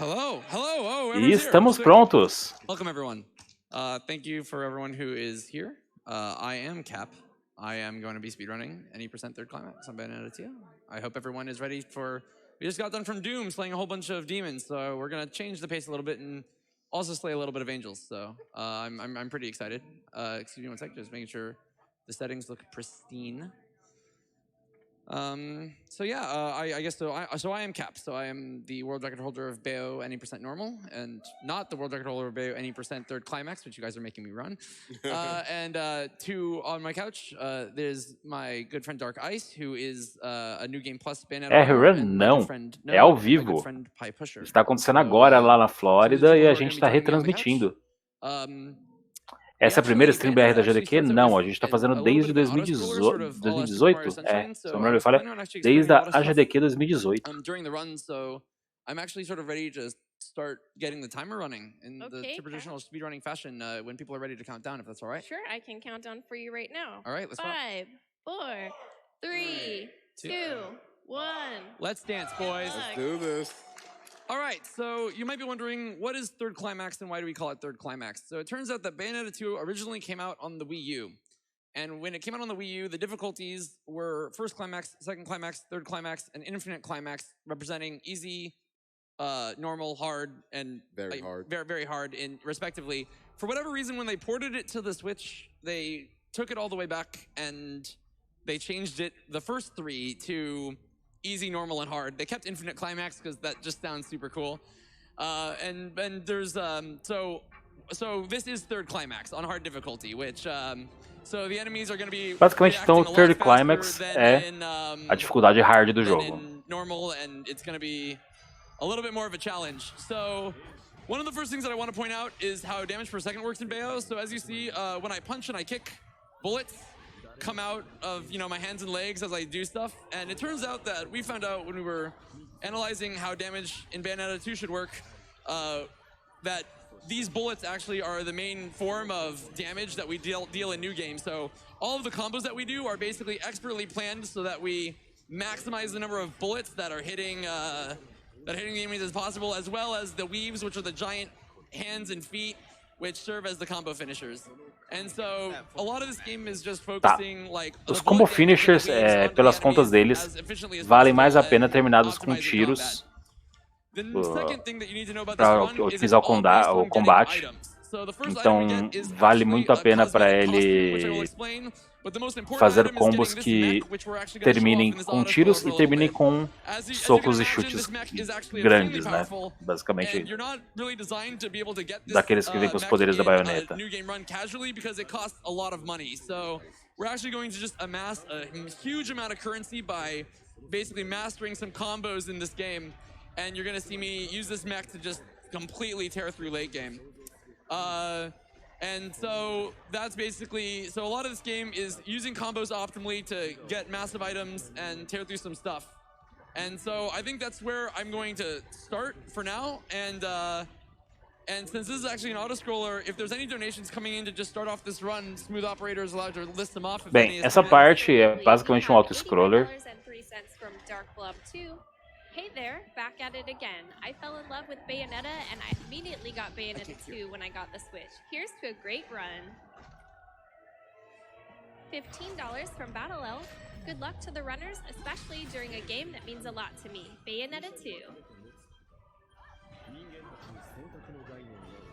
Hello, hello, oh, E estamos prontos. Welcome everyone. Thank you for everyone who is here. I am Cap. I am going to be speedrunning any percent third climax on Bayonetta 2. I hope everyone is ready for. We just got done from Doom slaying a whole bunch of demons, so we're gonna change the pace a little bit and also slay a little bit of angels. So I'm pretty excited. Excuse me one sec, just making sure the settings look pristine. So yeah, I guess so. I am Cap. So I am the world record holder of Bayo any percent normal, and not the world record holder of Bayo any percent third climax, which you guys are making me run. Two on my couch, there's my good friend Dark Ice, who is a New Game Plus Bayonetta. Run não, é ao vivo. Está acontecendo agora lá na Flórida e a gente está retransmitindo. Essa é a primeira stream BR da AGDQ? Não, a gente está fazendo desde 2018. Se não me falha, desde a AGDQ 2018. I'm actually sort of ready to start getting the timer running in the traditional speedrunning fashion when people are ready to count down, if that's all right. Sure, I can count down for you right now. All right, let's go. 5, 4, 3, 2, 1. Let's dance, boys. Let's do this. All right, so you might be wondering, what is third climax and why do we call it third climax? So it turns out that Bayonetta 2 originally came out on the Wii U. And when it came out on the Wii U, the difficulties were first climax, second climax, third climax, and infinite climax, representing easy, normal, hard, and very hard. Very hard, respectively. For whatever reason, when they ported it to the Switch, they took it all the way back and they changed it, the first three, to easy, normal, and hard. They kept infinite climax because that just sounds super cool. And there's so this is third climax on hard difficulty, which so the enemies are going to be. Basicamente, então, third climax é a dificuldade hard do jogo. Normal, and it's going to be a little bit more of a challenge. So one of the first things that I want to point out is how damage per second works in Bayo. So as you see, when I punch and I kick, bullets come out of my hands and legs as I do stuff, and it turns out that we found out when we were analyzing how damage in Bayonetta 2 should work, that these bullets actually are the main form of damage that we deal in new games. So all of the combos that we do are basically expertly planned so that we maximize the number of bullets that are hitting the enemies as possible, as well as the weaves, which are the giant hands and feet, which serve as the combo finishers. And so a lot of this game is just focusing like os combo finishers, pelas contas deles, valem mais a pena terminados com tiros para otimizar o combate. Então vale muito a pena para ele fazer combos que terminem com tiros e terminem com socos e chutes grandes, né? Basicamente, daqueles que vêm com os poderes da Bayonetta. We're actually going to just amass a huge amount of currency by basically mastering some combos in this game, and you're going to see me use this mech to just completely tear through late game. And so that's basically, so a lot of this game is using combos optimally to get massive items and tear through some stuff. And so I think that's where I'm going to start for now. And since this is actually an auto-scroller, if there's any donations coming in to just start off this run, Smooth Operator is allowed to list them off. Bem, essa parte é basicamente auto-scroller. Hey there, back at it again. I fell in love with Bayonetta and I immediately got Bayonetta 2 when I got the Switch. Here's to a great run. $15 from Battle Elf. Good luck to the runners, especially during a game that means a lot to me. Bayonetta 2.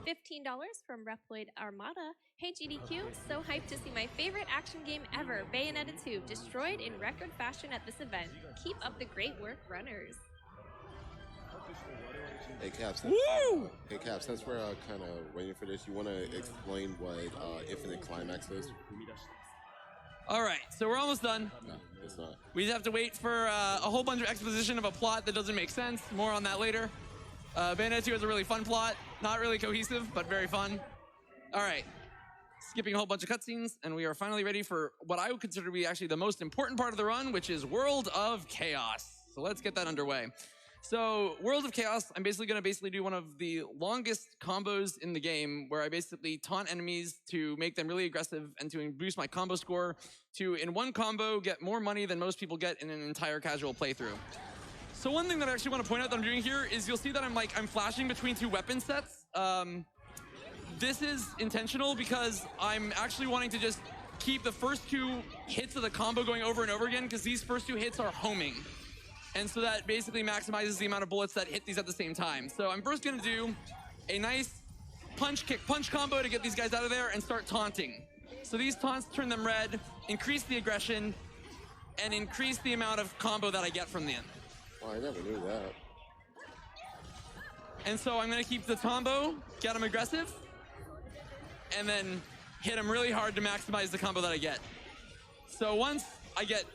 $15 from Reploid Armada. Hey GDQ, so hyped to see my favorite action game ever, Bayonetta 2, destroyed in record fashion at this event. Keep up the great work, runners. Hey Cap, since we're kind of waiting for this, you want to explain what infinite climax is? All right, so we're almost done. No, it's not. We just have to wait for a whole bunch of exposition of a plot that doesn't make sense. More on that later. Bayonetta 2 has a really fun plot, not really cohesive, but very fun. All right, skipping a whole bunch of cutscenes, and we are finally ready for what I would consider to be actually the most important part of the run, which is World of Chaos. So let's get that underway. So World of Chaos, I'm basically going to do one of the longest combos in the game, where I basically taunt enemies to make them really aggressive and to boost my combo score to, in one combo, get more money than most people get in an entire casual playthrough. So one thing that I actually want to point out that I'm doing here is you'll see that I'm flashing between two weapon sets. This is intentional because I'm actually wanting to just keep the first two hits of the combo going over and over again, because these first two hits are homing. And so that basically maximizes the amount of bullets that hit these at the same time. So I'm first gonna do a nice punch, kick, punch combo to get these guys out of there and start taunting. So these taunts turn them red, increase the aggression, and increase the amount of combo that I get from them. Oh, I never knew that. And so I'm gonna keep the combo, get them aggressive, and then hit them really hard to maximize the combo that I get. So once I get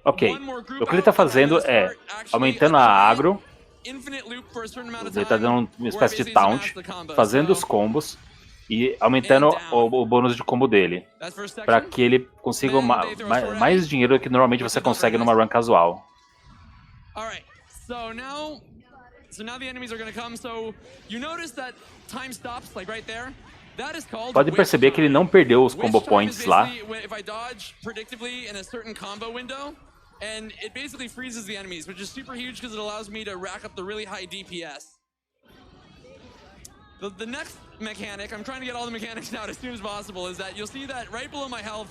Ok, o que ele está fazendo é aumentando a agro, ele está dando uma espécie de taunt, fazendo os combos e aumentando o bônus de combo dele, para que ele consiga mais dinheiro do que normalmente você consegue numa run casual. Alright, so now the enemies are going to come. So you notice that time stops like right there. Pode perceber que ele não perdeu os combo points lá. And it basically freezes the enemies, which is super huge because it allows me to rack up the really high DPS. The next mechanic, I'm trying to get all the mechanics out as soon as possible, is that you'll see that right below my health,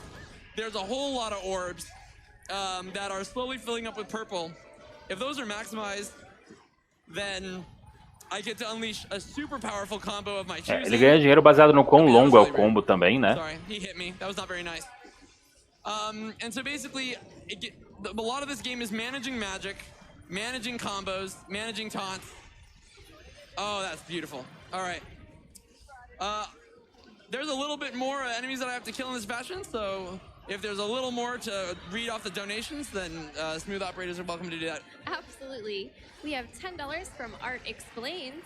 there's a whole lot of orbs that are slowly filling up with purple. If those are maximized, then I get to unleash a super powerful combo of my choosing. Ele ganha dinheiro baseado no quão longo é o combo também, né? Sorry, he hit me. That was not very nice. And so basically, a lot of this game is managing magic, managing combos, managing taunts. Oh, that's beautiful. All right. There's a little bit more enemies that I have to kill in this fashion, so if there's a little more to read off the donations, then smooth operators are welcome to do that. Absolutely. We have $10 from Art Explains.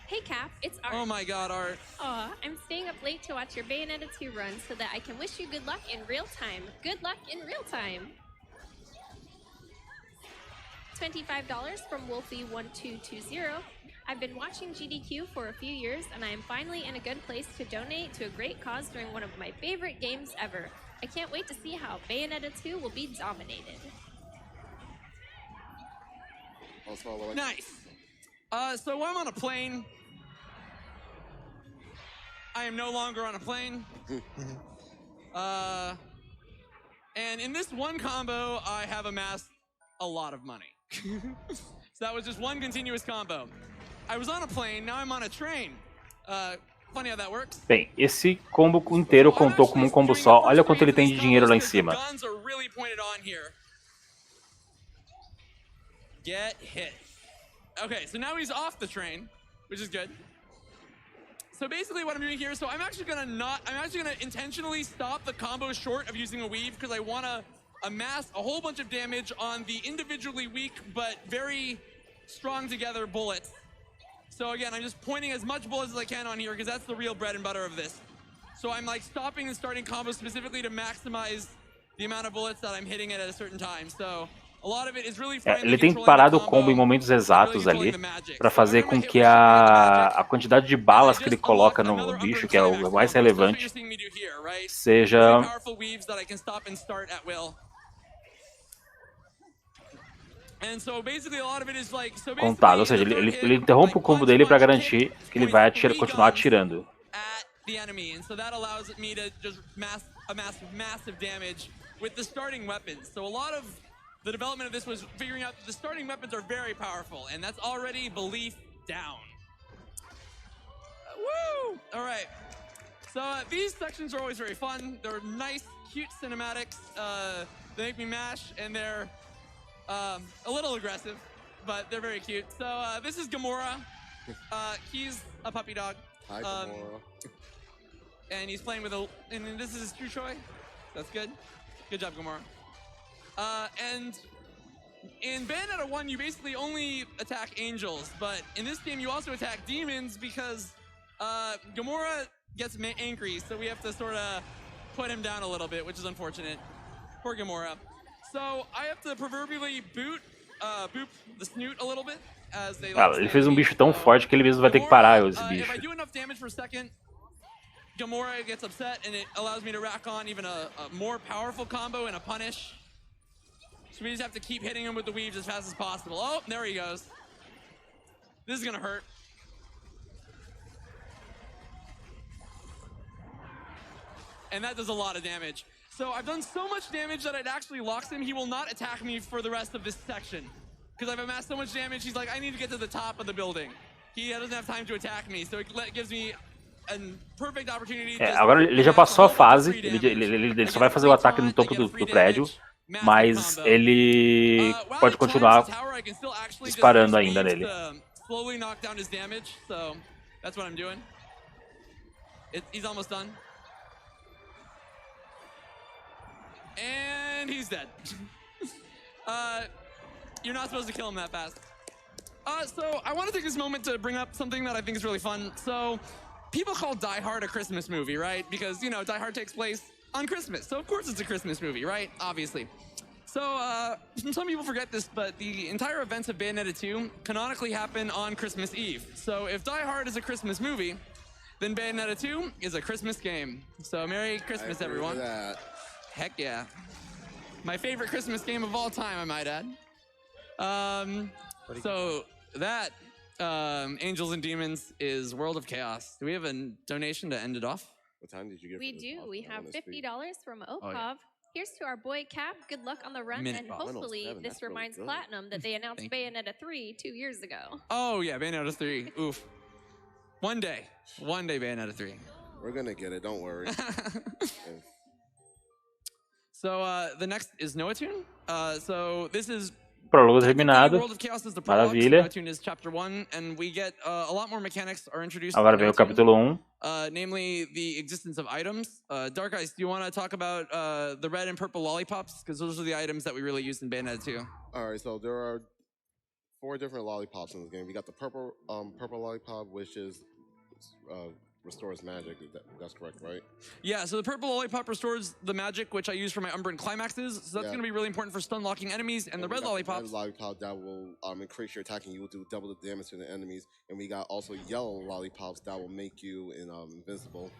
Hey Cap, it's Art. Oh my god, Art. Aw, I'm staying up late to watch your Bayonetta 2 run so that I can wish you good luck in real time. Good luck in real time. $25 from Wolfie1220. I've been watching GDQ for a few years and I am finally in a good place to donate to a great cause during one of my favorite games ever. I can't wait to see how Bayonetta 2 will be dominated. Nice. So I'm on a plane. I am no longer on a plane. And in this one combo, I have amassed a lot of money. So that was just one continuous combo. I was on a plane, now I'm on a train. Funny how that works. Bem, esse combo inteiro contou como um combo só. Olha quanto ele tem de dinheiro lá em cima. Get hit. Okay, so now he's off the train, which is good. So basically what I'm doing here, so I'm actually gonna intentionally stop the combo short of using a weave because I want to amass a whole bunch of damage on the individually weak but very strong together bullets. So again, I'm just pointing as much bullets as I can on here because that's the real bread and butter of this. So I'm like stopping and starting combos specifically to maximize the amount of bullets that I'm hitting at a certain time. So ele tem parado o combo em momentos exatos ali para fazer com que a quantidade de balas que ele coloca no bicho, que é o mais relevante, seja contado. Ou seja, ele interrompe o combo dele para garantir que ele vai continuar atirando. The development of this was figuring out that the starting weapons are very powerful, and that's already belief down. Woo! All right. So these sections are always very fun. They're nice, cute cinematics. They make me mash, and they're a little aggressive, but they're very cute. So this is Gamora. He's a puppy dog. Hi, Gamora. And he's playing with and this is his true toy. That's good. Good job, Gamora. And in Bayonetta 1, you basically only attack angels, but in this game you also attack demons because Gamora gets angry, so we have to sort of put him down a little bit, which is unfortunate. Poor Gamora. So I have to proverbially boop the snoot a little bit as they. Ele fez bicho tão forte que ele mesmo vai ter que parar esse bicho. If I do enough damage per second, Gamora gets upset, and it allows me to rack on even a more powerful combo and a punish. So we just have to keep hitting him with the weaves as fast as possible. Oh, there he goes. This is gonna hurt. And that does a lot of damage. So I've done so much damage that it actually locks him. He will not attack me for the rest of this section. Because I've amassed so much damage, he's like, I need to get to the top of the building. He doesn't have time to attack me, so it gives me a perfect opportunity to agora ele já passou a fase, ele só vai fazer o ataque no topo do prédio, mas ele pode continuar disparando ainda nele. Slowly knock down his damage, so that's what I'm doing. He's almost done. And he's dead. You're not supposed to kill him that fast. So I want to take this moment to bring up something that I think is really fun. So people call Die Hard a Christmas movie, right? Because, you know, Die Hard takes place on Christmas. So of course it's a Christmas movie, right? Obviously. So some people forget this, but the entire events of Bayonetta 2 canonically happen on Christmas Eve. So if Die Hard is a Christmas movie, then Bayonetta 2 is a Christmas game. So Merry Christmas, everyone. That. Heck yeah. My favorite Christmas game of all time, I might add. So that, Angels and Demons, is World of Chaos. Do we have a donation to end it off? What time did you get? We do. We have $50 from Opov. Oh, yeah. Here's to our boy Cap. Good luck on the run, and hopefully this reminds Platinum that they announced Bayonetta 3 2 years ago. Oh yeah, Bayonetta 3. Oof. One day Bayonetta 3. We're gonna get it. Don't worry. So the next is Noatune. So this is Prólogo terminado. World of Chaos is the prologue. Maravilha. Noatune is chapter 1, and we get a lot more mechanics are introduced. Agora vem o capítulo 1. Namely the existence of items. Dark Eyes, do you want to talk about the red and purple lollipops? Because those are the items that we really used in Bayonetta 2. All right, so there are 4 different lollipops in this game. We got the purple lollipop, which is restores magic. That's correct, right? Yeah, so the purple lollipop restores the magic, which I use for my Umbran Climaxes. So that's going to be really important for stun locking enemies. And the red lollipop. Red lollipop that will increase your attack, and you will do double the damage to the enemies. And we got also yellow lollipops that will make you invincible.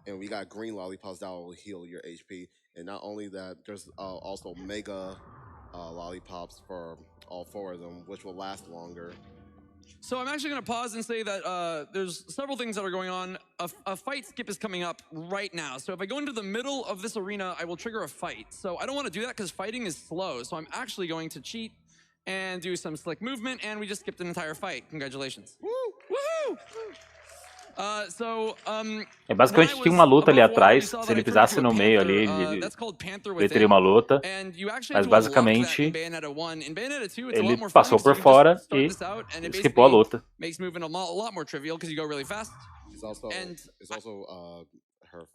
And we got green lollipops that will heal your HP. And not only that, there's also mega lollipops for all 4 of them, which will last longer. So I'm actually going to pause and say that there's several things that are going on. A fight skip is coming up right now. So if I go into the middle of this arena, I will trigger a fight. So I don't want to do that because fighting is slow. So I'm actually going to cheat and do some slick movement, and we just skipped an entire fight. Congratulations. Woo! Woohoo! Basicamente tinha uma luta ali atrás. Se ele pisasse no meio ali, ele teria uma luta. Mas basicamente ele passou por fora e esquipou a luta. Makes moving a lot more trivial because you go really fast. It's also her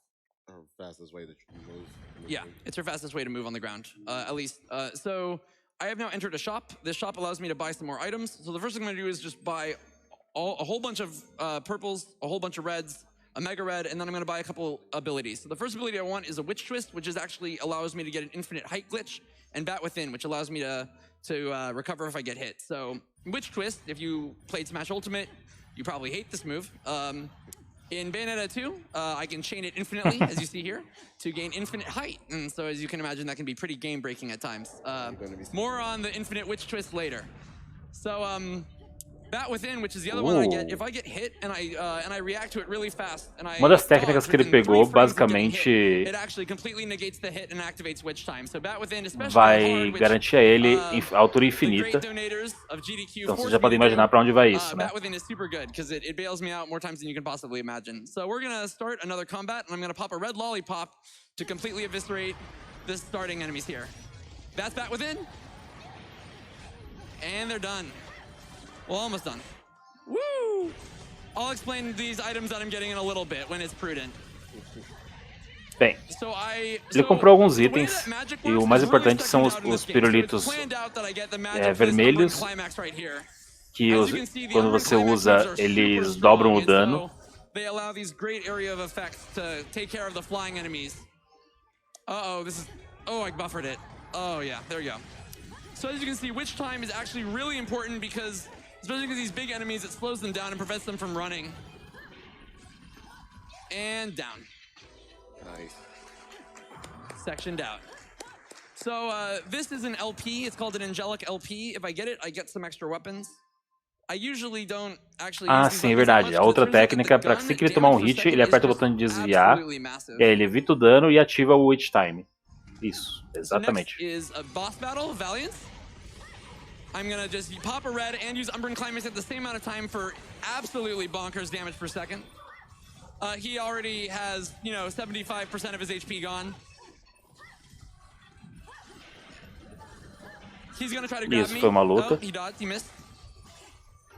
fastest way to move. Yeah, it's her fastest way to move on the ground, at least. So I have now entered a shop. This shop allows me to buy some more items. So the first thing I'm going to do is just buy a whole bunch of purples, a whole bunch of reds, a mega red, and then I'm going to buy a couple abilities. So the first ability I want is a Witch Twist, which is actually allows me to get an infinite height glitch, and Bat Within, which allows me to recover if I get hit. So Witch Twist, if you played Smash Ultimate, you probably hate this move. In Bayonetta 2, I can chain it infinitely, as you see here, to gain infinite height. And so as you can imagine, that can be pretty game-breaking at times. More on the infinite Witch Twist later. So, Bat Within, which is the other one I get, if I get hit and I react to it really fast, and I Uma das técnicas que ele pegou, basicamente, it actually completely negates the hit and activates Witch Time. So Bat Within, especially vai garantir a ele altura infinita. Então vocês já podem imaginar para onde vai isso, né? Bat Within is super good because it bails me out more times than you can possibly imagine. So we're gonna start another combat, and I'm gonna pop a red lollipop to completely eviscerate the starting enemies here. That's Bat Within, and they're done. Well, almost done. Woo! I'll explain these items that I'm getting in a little bit when it's prudent. Bem, ele comprou alguns itens e o mais importante são os pirulitos vermelhos, que quando você usa, eles dobram o dano. They allow these great area of effects to take care of the flying enemies. Uh-oh, this is... Oh, I buffered it. Oh, yeah, there you go. So as you can see, Witch Time is actually really important because especially because these big enemies, it slows them down and prevents them from running. And down. Nice. Sectioned out. So this is an LP. It's called an Angelic LP. If I get it, I get some extra weapons. I usually don't actually use sim, é verdade. A outra técnica é para que assim que ele tomar um hit, ele aperta o botão de desviar, e aí ele evita o dano e ativa o Witch Time. Isso, exatamente. So next is a boss battle, Valiance. I'm gonna just pop a red and use Umber and Climax at the same amount of time for absolutely bonkers damage per second. He already has, 75% of his HP gone. He's gonna try to grab me. Foi uma luta. Oh, he dodged, he missed.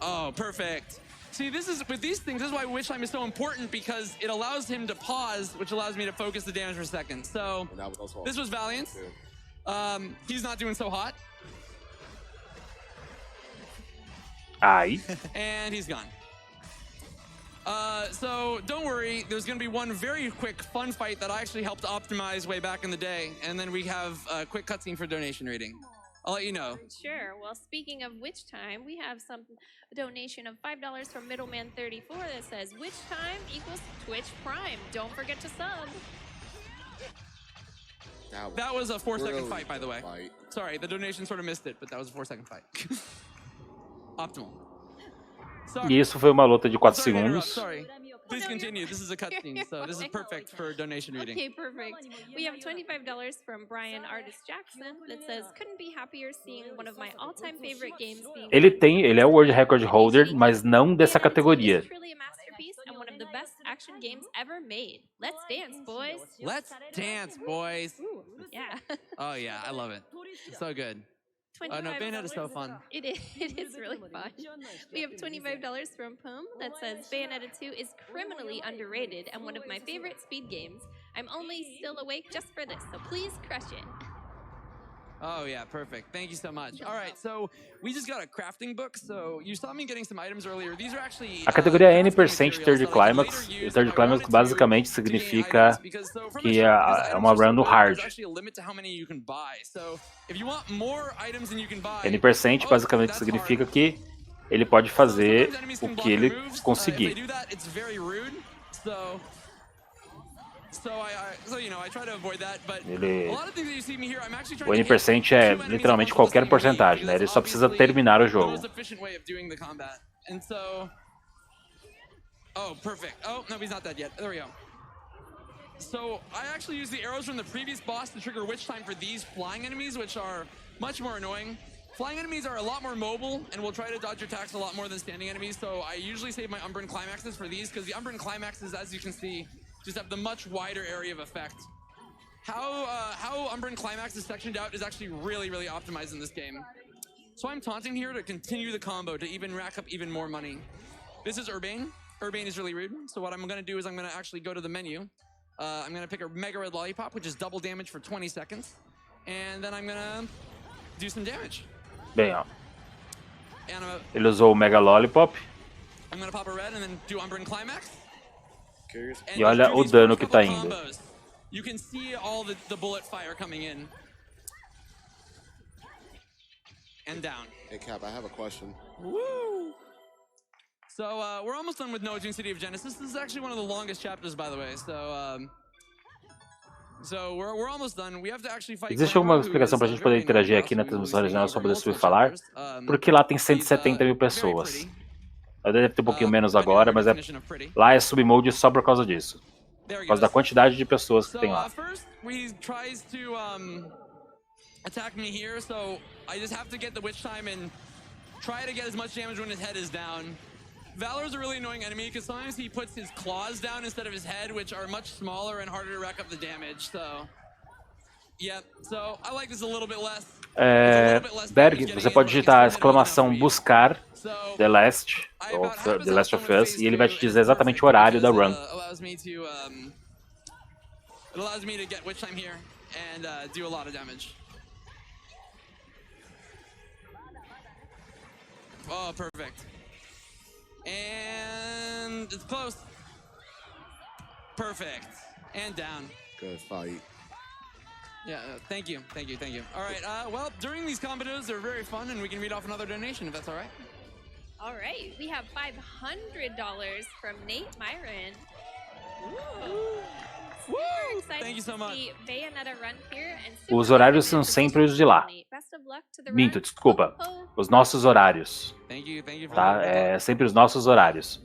Oh, perfect. See, with these things, this is why Witch Time is so important, because it allows him to pause, which allows me to focus the damage for a second. So, this was Valiance. He's not doing so hot. Aí. And he's gone. So don't worry, there's gonna be one very quick fun fight that I actually helped optimize way back in the day, and then we have a quick cutscene for donation reading. I'll let you know. Sure. Well, speaking of Witch Time, we have a donation of $5 from Middleman34 that says Witch Time equals Twitch Prime. Don't forget to sub. That was a 4-second fight, by the way. Sorry, the donation sort of missed it, but that was a 4-second fight. Optimal. E isso foi uma luta de 4 segundos. Sorry. Please continue. This is a cutscene, so this is perfect for donation reading. Okay, perfect. We have $25 from Brian Artist Jackson that says, couldn't be happier seeing one of my all-time favorite games being... Ele é o World Record Holder, mas não dessa categoria. Truly a masterpiece and one of the best action games ever made. Let's dance, boys. Let's dance, boys. Ooh, yeah. Oh yeah, I love it. So good. Oh no, Bayonetta is so fun. It is really fun. We have $25 from Pum that says Bayonetta 2 is criminally underrated and one of my favorite speed games. I'm only still awake just for this, so please crush it. Oh yeah, perfect. Thank you so much. All right, so we just got a crafting book. So you saw me getting some items earlier. These are actually a categoria é N% Third Climax. E Third Climax basicamente significa que é uma run no hard. N% basicamente significa que ele pode fazer o que ele conseguir. O N% é literalmente qualquer porcentagem, né? Ele só precisa terminar o jogo. Oh, perfect. Oh, no, he's not dead yet. There we go. So, I actually use the arrows from the previous boss to trigger Witch Time for these flying enemies, which are much more annoying. Flying enemies are a lot more mobile and will try to dodge attacks a lot more than standing enemies, so I usually save my Umber and Climaxes for these, because the Umber and Climaxes, as you can see, just have the much wider area of effect. How Umber and Climax is sectioned out is actually really, really optimized in this game. So I'm taunting here to continue the combo, to even rack up even more money. This is Urbane. Urbane is really rude, so what I'm gonna do is I'm gonna actually go to the menu. I'm gonna pick a Mega Red Lollipop, which is double damage for 20 seconds. And then I'm gonna do some damage. Bem, ó. Ele usou o Mega Lollipop. I'm gonna pop a red and then do Umber and Climax. E olha o dano que tá indo. You can see all the bullet fire coming in. And down. Hey Cap, I have a question. Woo! So we're almost done with Noah June City of Genesis. This is actually one of the longest chapters, by the way. So we're almost done. We have to actually fight. Existe alguma explicação pra gente poder interagir aqui na transmissão original só poder subir e falar? Porque lá tem 170 mil pessoas. Deve ter um pouquinho menos agora, mas lá é submode só por causa disso. Por causa da quantidade de pessoas que tem lá. First, he tries to attack me here, so I just have to get the Witch Time and try to get as much damage when his head is down. Valor's a really annoying enemy because sometimes he puts his claws down instead of his head, which are much smaller and harder to rack up the damage. So, yeah. So I like this a little bit less. Berg, você pode digitar a exclamação buscar The Last of Us e ele vai te dizer exatamente o horário da run. It allows me to get Witch Time here and do a lot of damage. Oh, perfect. And it's close. Perfect. And down. Good fight. Yeah, thank you. All right, well, during these combos, they're very fun, and we can read off another donation, if that's all right. All right, we have $500 from Nate Myron. Ooh. Super excited Thank you so to much. see Bayonetta run here and super Os horários excited são for sempre os de lá. Best of luck to the Minto, run. desculpa. Os nossos horários. Thank you for Tá? the É sempre os nossos horários.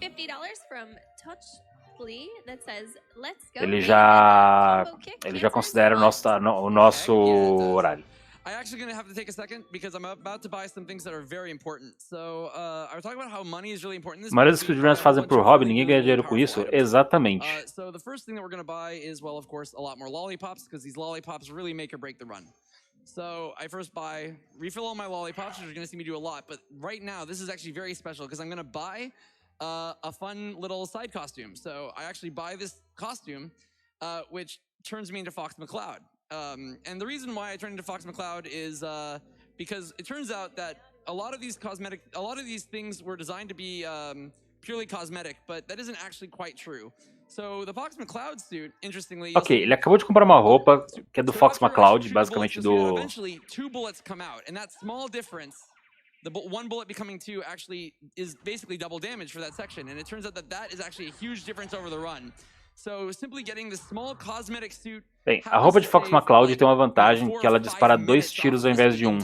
$50 from Touchly that says, "Let's go." Ele Bayonetta, já combo kick, ele já cancers, considera o nosso Heck yeah, it does. horário. I actually gonna have to take a second because I'm about to buy some things that are very important. So, I was talking about how money is really important in this. A maioria dos because we speedrunners buy a fazem bunch por of hobby, really, ninguém really, ganha really dinheiro com powerful isso. items. Exatamente. So the first thing that we're gonna buy is, well, of course, a lot more lollipops because these lollipops really make or break the run. So I first refill all my lollipops, which you're gonna see me do a lot. But right now, this is actually very special because I'm gonna buy a fun little side costume. So I actually buy this costume, which turns me into Fox McCloud. And the reason why I turned into Fox McCloud is because it turns out that a lot of these things were designed to be purely cosmetic, but that isn't actually quite true. So the Fox McCloud suit, interestingly, Ok, ele acabou de comprar uma roupa que é do Fox McCloud, basicamente do... Eventually, 2 bullets come out, and that small difference, one bullet becoming 2, actually is basically double damage for that section, and it turns out that is actually a huge difference over the run. So simply getting this small cosmetic suit. Bem, a roupa de Fox McCloud tem uma vantagem que ela dispara 2 tiros ao invés de 1.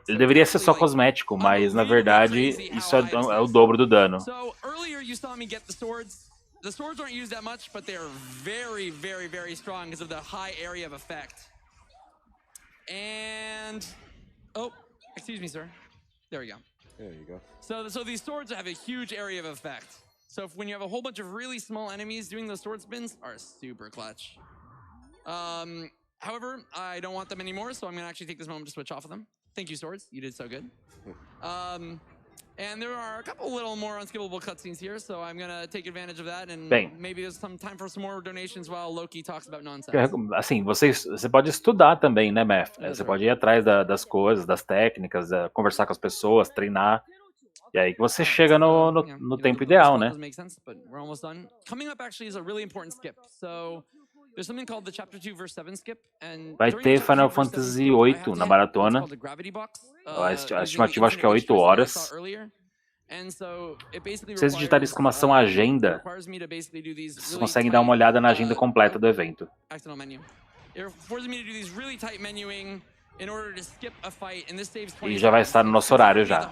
Ele deveria ser só cosmético, mas na verdade isso é o dobro do dano. So earlier you saw me get the swords. The swords aren't used that much, but they are very, very, very strong because of the high area of effect. And oh, excuse me, sir. There we go. There you go. So these swords have a huge area of effect. So when you have a whole bunch of really small enemies, doing those sword spins are super clutch. However, I don't want them anymore, so I'm gonna actually take this moment to switch off of them. Thank you, swords. You did so good. And there are a couple little more unskippable cutscenes here, so I'm gonna take advantage of that, and maybe there's some time for some more donations while Loki talks about nonsense. Assim, você pode estudar também, né, Math? Você pode ir atrás das coisas, das técnicas, conversar com as pessoas, treinar. E aí que você chega no tempo ideal, né? Coming up actually is a really important skip. So there's something called the Chapter 2 verse 7 skip, and vai ter Final Fantasy VIII na maratona. A estimativa acho que é 8 horas. Se vocês digitarem exclamação agenda, vocês conseguem dar uma olhada na agenda completa do evento. E já vai estar no nosso horário já.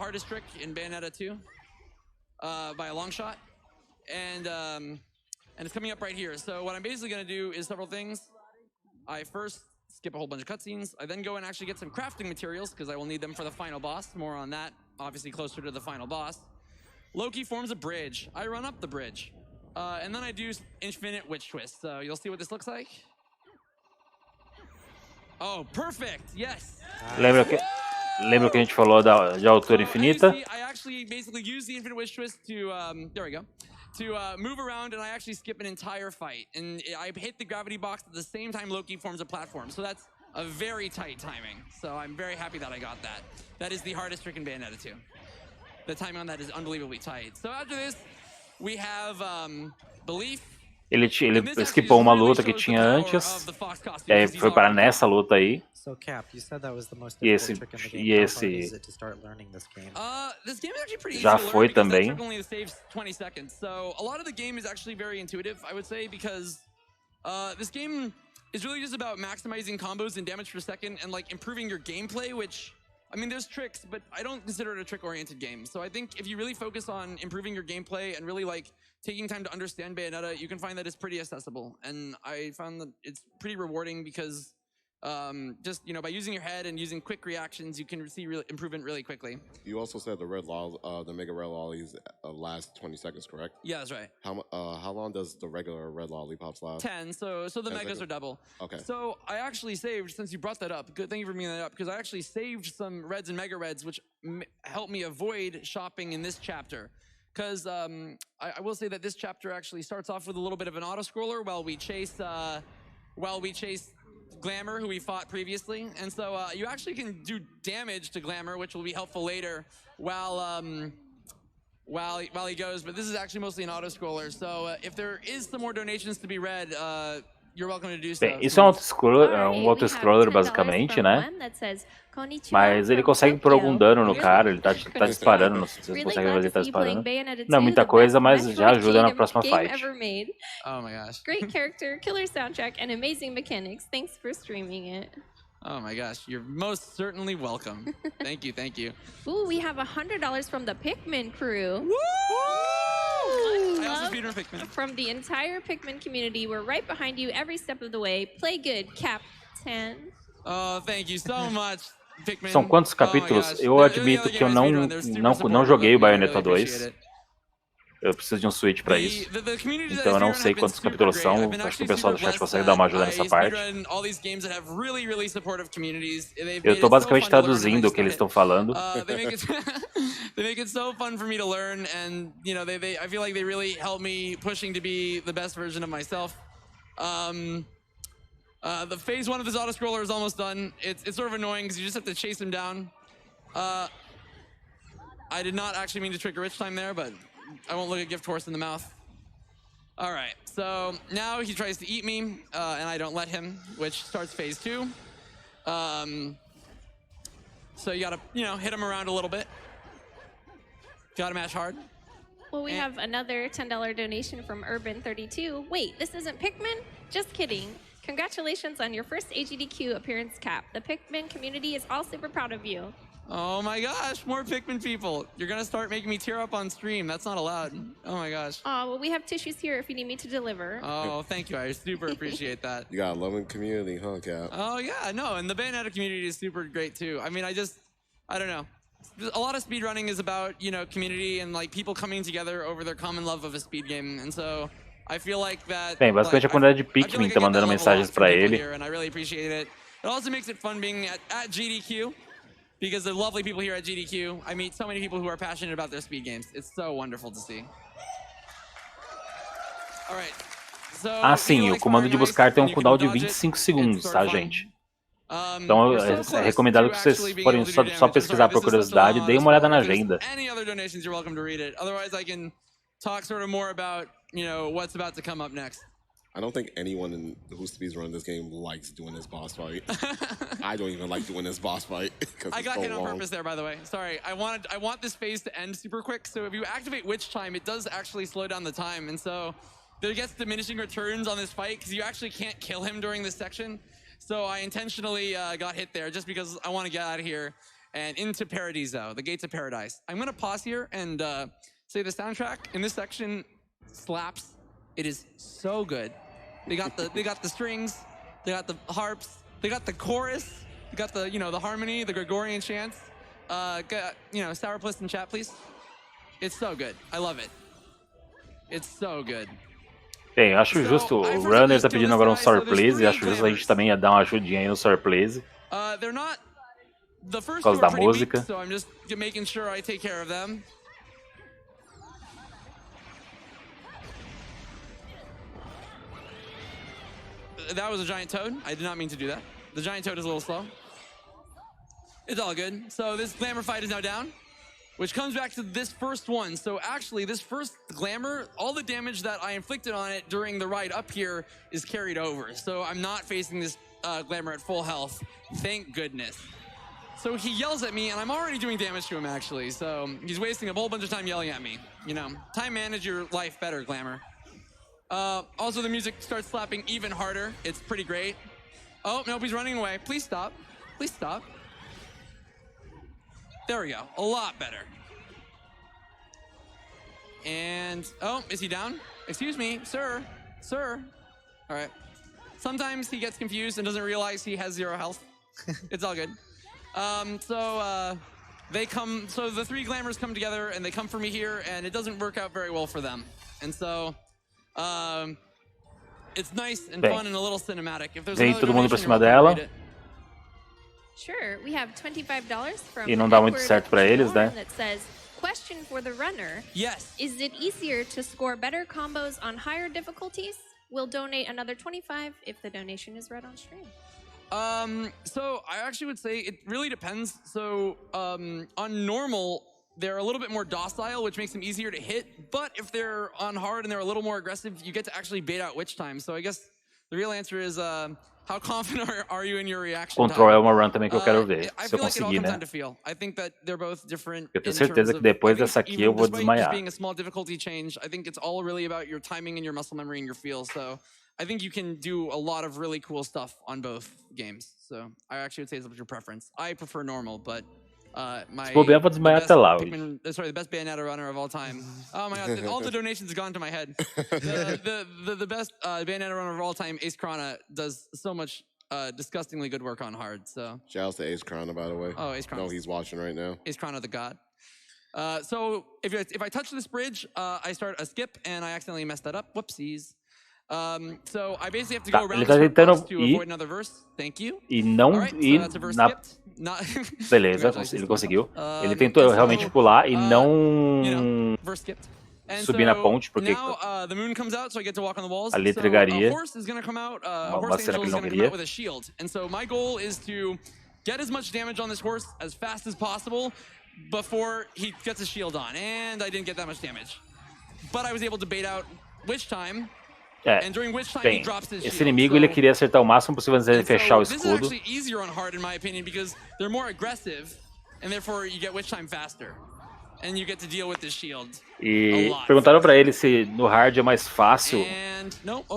And it's coming up right here. So what I'm basically going to do is several things. I first skip a whole bunch of cutscenes. I then go and actually get some crafting materials because I will need them for the final boss. More on that, obviously closer to the final boss. Loki forms a bridge. I run up the bridge. And then I do infinite witch twist. So you'll see what this looks like. Oh, perfect. Yes. Lembra que a gente falou de altura infinita? I actually basically use the infinite witch twist to, there we go, to move around, and I actually skip an entire fight. And I hit the gravity box at the same time Loki forms a platform. So that's a very tight timing. So I'm very happy that I got that. That is the hardest trick in Bayonetta 2. The timing on that is unbelievably tight. So after this, we have Belief. Ele esquipou uma luta que tinha antes, e aí foi para nessa luta aí. E esse já foi também. So a lot of the game is actually very intuitive, I would say, because this game is really just about maximizing combos and damage per second and like improving your gameplay, which, I mean, there's tricks, but I don't consider it a trick-oriented game. So I think if you really focus on improving your gameplay and really like taking time to understand Bayonetta, you can find that it's pretty accessible. And I found that it's pretty rewarding because just, you know, by using your head and using quick reactions, you can see improvement really quickly. You also said the mega red lollies last 20 seconds, correct? Yeah, that's right. How long does the regular red lollipops last? 10. So the megas are double. Okay. So I actually saved, since you brought that up, good, thank you for bringing that up, because I actually saved some reds and mega reds, which helped me avoid shopping in this chapter. Because I will say that this chapter actually starts off with a little bit of an auto-scroller while we chase Glamour, who we fought previously. And so you actually can do damage to Glamour, which will be helpful later while he goes. But this is actually mostly an auto-scroller. So if there is some more donations to be read, you're welcome to do so. Bem, isso é um auto-scroller basicamente, né? Mas ele consegue por algum dano no cara, ele tá disparando, não sei se vocês conseguem ver ele tá disparando. Não é muita coisa, mas já ajuda na próxima fight. Oh my gosh. Great character, killer soundtrack, and amazing mechanics. Thanks for streaming it. Oh my gosh, you're most certainly welcome. Thank you, thank you. Ooh, we have $100 from the Pikmin crew. Woo! I also speedrun Pikmin. From the entire Pikmin community, we're right behind you every step of the way. Play good, Captain. Oh, thank you so much, Pikmin. São quantos capítulos? Eu admito que eu não joguei o Bayonetta 2. Eu preciso de um Switch pra isso. Então eu não sei quantos capítulos são. Acho que o pessoal do chat consegue dar uma ajuda nessa parte. Eu tô basicamente traduzindo o que eles estão falando. They make it so fun for me to learn, and you know, I feel like they really help me pushing to be the best version of myself. The phase 1 of this auto-scroller is almost done. It's sort of annoying because you just have to chase him down. I did not actually mean to trick a rich time there, but I won't look a gift horse in the mouth. All right, so now he tries to eat me, and I don't let him, which starts phase 2. So you gotta, hit him around a little bit. Gotta mash hard. Well, we have another $10 donation from Urban32. Wait, this isn't Pikmin? Just kidding. Congratulations on your first AGDQ appearance, Cap. The Pikmin community is all super proud of you. Oh my gosh, more Pikmin people. You're gonna start making me tear up on stream. That's not allowed. Oh my gosh. Oh, well, we have tissues here if you need me to deliver. Oh, thank you. I super appreciate that. You got a loving community, huh, Cap? Oh yeah, no, and the Bayonetta community is super great too. I mean, I don't know. A lot of speedrunning is about, community and like people coming together over their common love of a speed game. And so I feel like that. Bem, basicamente a comunidade de Pikmin tá mandando mensagens pra ele. And I really appreciate it. It also makes it fun being at GDQ. Because the lovely people here at GDQ, I meet so many people who are passionate about their speed games. It's so wonderful to see. All right. So, sim, o comando de buscar tem um cooldown de 25 segundos, tá, gente? Então é recomendado que vocês forem só pesquisar por curiosidade, deem uma olhada na agenda. Any other donations, you're welcome to read it. Otherwise, I can talk sort of more about, what's about to come up next. I don't think anyone who speedruns this game likes doing this boss fight. I don't even like doing this boss fight. I got hit on purpose there, by the way. Sorry, I want this phase to end super quick. So if you activate Witch Time, it does actually slow down the time, and so there gets diminishing returns on this fight because you actually can't kill him during this section. So I intentionally got hit there just because I want to get out of here and into Paradiso, the gates of paradise. I'm gonna pause here and say the soundtrack in this section slaps. It is so good. They got the strings, they got the harps, they got the chorus, they got the the harmony, the Gregorian chants. Sourpuss in chat, please. It's so good. I love it. It's so good. Bem, eu acho justo, o Runner tá pedindo agora um Sour Please, e acho justo a gente também dar uma ajudinha aí no Sour Please. Por causa da música. So I'm just making sure I take care of them. That was a giant toad. I did not mean to do that. The giant toad is a little slow. It's all good. So this glamour fight is now down, which comes back to this first one. So actually, this first glamour, all the damage that I inflicted on it during the ride up here is carried over. So I'm not facing this glamour at full health. Thank goodness. So he yells at me, and I'm already doing damage to him, actually. So he's wasting a whole bunch of time yelling at me. Time manage your life better, glamour. Also, the music starts slapping even harder. It's pretty great. Oh, nope, he's running away. Please stop. Please stop. There we go. A lot better. And, oh, is he down? Excuse me, sir. Sir. All right. Sometimes he gets confused and doesn't realize he has 0 health. It's all good. So the 3 glamours come together and they come for me here, and it doesn't work out very well for them. And so, it's nice and fun and a little cinematic. If there's todo mundo pra cima dela. Sure, we have $25 from E não dá muito certo pra eles, né? That says, question for the runner. Yes. Is it easier to score better combos on higher difficulties? We'll donate another $25 if the donation is read on stream. So I actually would say it really depends. So, on normal, they're a little bit more docile, which makes them easier to hit. But if they're on hard and they're a little more aggressive, you get to actually bait out Witch Time. So I guess The real answer is how confident are you in your reaction Control é time? uma run também que eu quero ver, I se eu feel like it all conseguir, comes né? down to feel. I think that they're both different Eu tenho in certeza terms que depois of, I dessa think aqui eu vou despite this desmaiar. being a small difficulty change, I think it's all really about your timing and your muscle memory and your feel. So I think you can do a lot of really cool stuff on both games. So I actually would say it's up to your preference. I prefer normal, but Se bobear, vou desmaiar até lá hoje. the best Bayonetta runner of all time. Oh my god, all the donations have gone to my head. The best Bayonetta runner of all time, Ace Krana, does so much disgustingly good work on hard. So shout out to Ace Krana, by the way. Oh, Ace Krana. No, he's watching right now. Ace Krana, the god. So if I touch this bridge, I start a skip and I accidentally messed that up. Whoopsies. So I basically have to go around ele tá this tentando bus to avoid another verse. Thank you. E não All right, so ir that's a verse na... skipped. Not Beleza, ele conseguiu. Ele tentou realmente pular e não verse skipped. And subir na ponte, porque now, the moon comes out, so I get to walk on the walls. ali So entregaria a horse is going to come out, a uma horse cena angel que is ele não going to come queria. out with a shield. And so my goal is to get as much damage on this horse as fast as possible before he gets a shield on. And I didn't get that much damage. But I was able to bait out Witch Time. And during which time he drops his esse shield. inimigo ele queria acertar o máximo possível antes de fechar o escudo. This is actually easier on hard in my opinion because they're more aggressive and therefore you get Witch Time faster. And you get to deal with this shield. E perguntaram pra ele se no hard é mais fácil.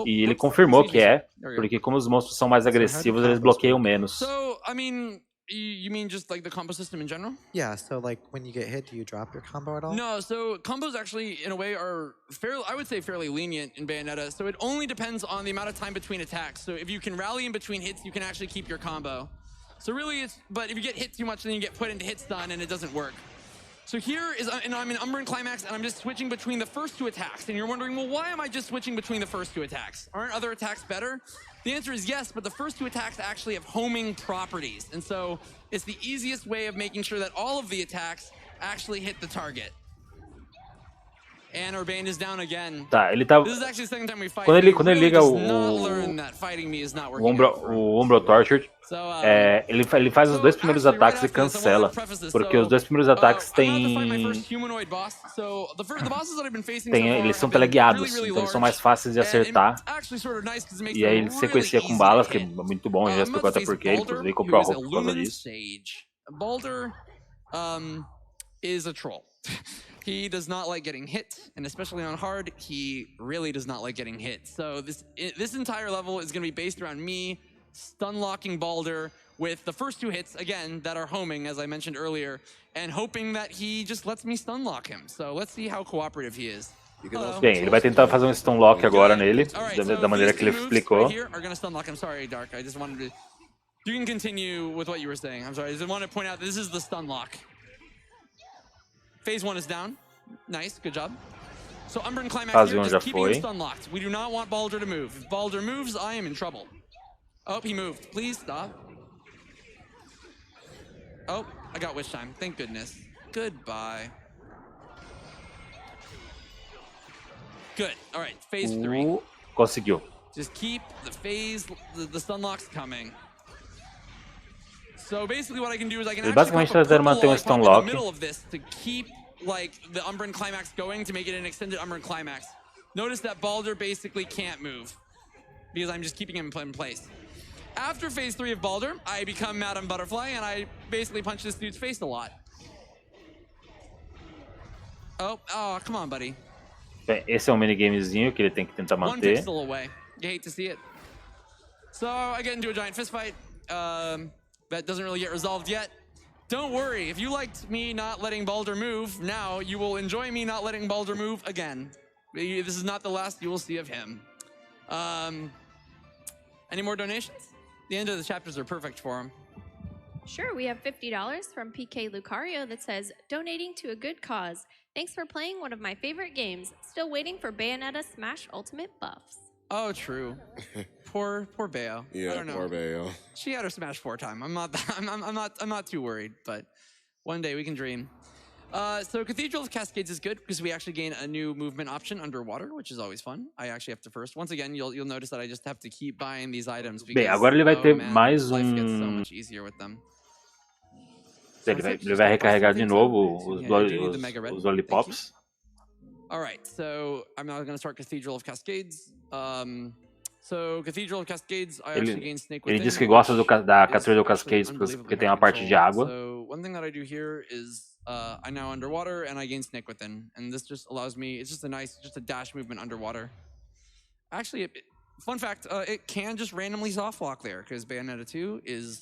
E ele confirmou que é, porque como os monstros são mais agressivos, eles bloqueiam menos. So, I mean, you mean just like the combo system in general? Yeah, so like when you get hit, do you drop your combo at all? No, so combos actually, in a way, are fairly, I would say fairly lenient in Bayonetta. So it only depends on the amount of time between attacks. So if you can rally in between hits, you can actually keep your combo. So really, but if you get hit too much, then you get put into hit stun and it doesn't work. So here is, and I'm in Umber and Climax, and I'm just switching between the first two attacks. And you're wondering, well, why am I just switching between the first two attacks? Aren't other attacks better? The answer is yes, but the first two attacks actually have homing properties. And so it's the easiest way of making sure that all of the attacks actually hit the target. And Urbane is down again. Tá, ele tá... This is actually the second time we fight. Quando ele liga o ombro Tortured, ele faz os dois primeiros ataques e cancela, porque os dois primeiros ataques eles são teleguiados, então eles são mais fáceis de acertar. E aí ele sequencia com balas, que é muito bom, já explicou até porquê, ele comprou a roupa por causa disso. Baldur is a troll. He does not like getting hit, and especially on hard, he really does not like getting hit. So this entire level is going to be based around me stun locking Baldur with the first two hits, again, that are homing, as I mentioned earlier, and hoping that he just lets me stun lock him. So let's see how cooperative he is. Bem, ele vai tentar fazer stun lock agora nele, da maneira que ele explicou. Are going to stun lock. I'm sorry, Dark. I just wanted to... You can continue with what you were saying. I'm sorry. I just want to point out this is the stun lock. Phase 1 is down. Nice, good job. So Umber and Climax here, just keeping him stun locked. We do not want Baldur to move. If Baldur moves, I am in trouble. Oh, he moved. Please stop. Oh, I got Witch Time. Thank goodness. Goodbye. Good. All right, phase 3. Conseguiu. Just keep the phase, the stun locks coming. So basically what I can do is I can actually pop a purple in the middle of this to keep like the Umber and Climax going to make it an extended Umber and Climax. Notice that Baldur basically can't move because I'm just keeping him in place. After phase 3 of Baldur, I become Madame Butterfly and I basically punch this dude's face a lot. Oh, come on, buddy. Bem, esse é minigamezinho que ele tem que tentar manter. One pixel away. You hate to see it. So I get into a giant fist fight. That doesn't really get resolved yet. Don't worry, if you liked me not letting Baldur move, now you will enjoy me not letting Baldur move again. This is not the last you will see of him. Any more donations? The end of the chapters are perfect for him. Sure, we have $50 from PK Lucario that says, donating to a good cause. Thanks for playing one of my favorite games. Still waiting for Bayonetta Smash Ultimate buffs. Oh, true. Poor Bayo. Yeah, I don't know. poor Bayo. She had her Smash 4 time. I'm not too worried, but one day we can dream. So Cathedral of Cascades is good because we actually gain a new movement option underwater, which is always fun. I actually have to first. Once again, you'll notice that I just have to keep buying these items because bem, agora ele vai ter mais life gets so much easier with them. Ele vai recarregar de novo os lollipops. All right, so I'm now going to start Cathedral of Cascades. So Cathedral of Cascades, I actually gain Snake Ele Within. diz que gosta da Is Cathedral of actually Cascades porque unbelievably tem uma hard to parte de control. água. So one thing that I do here is I'm now underwater and I gain Snake Within, and this just allows me. It's just a dash movement underwater. Actually, fun fact, it can just randomly soft lock there because Bayonetta 2 is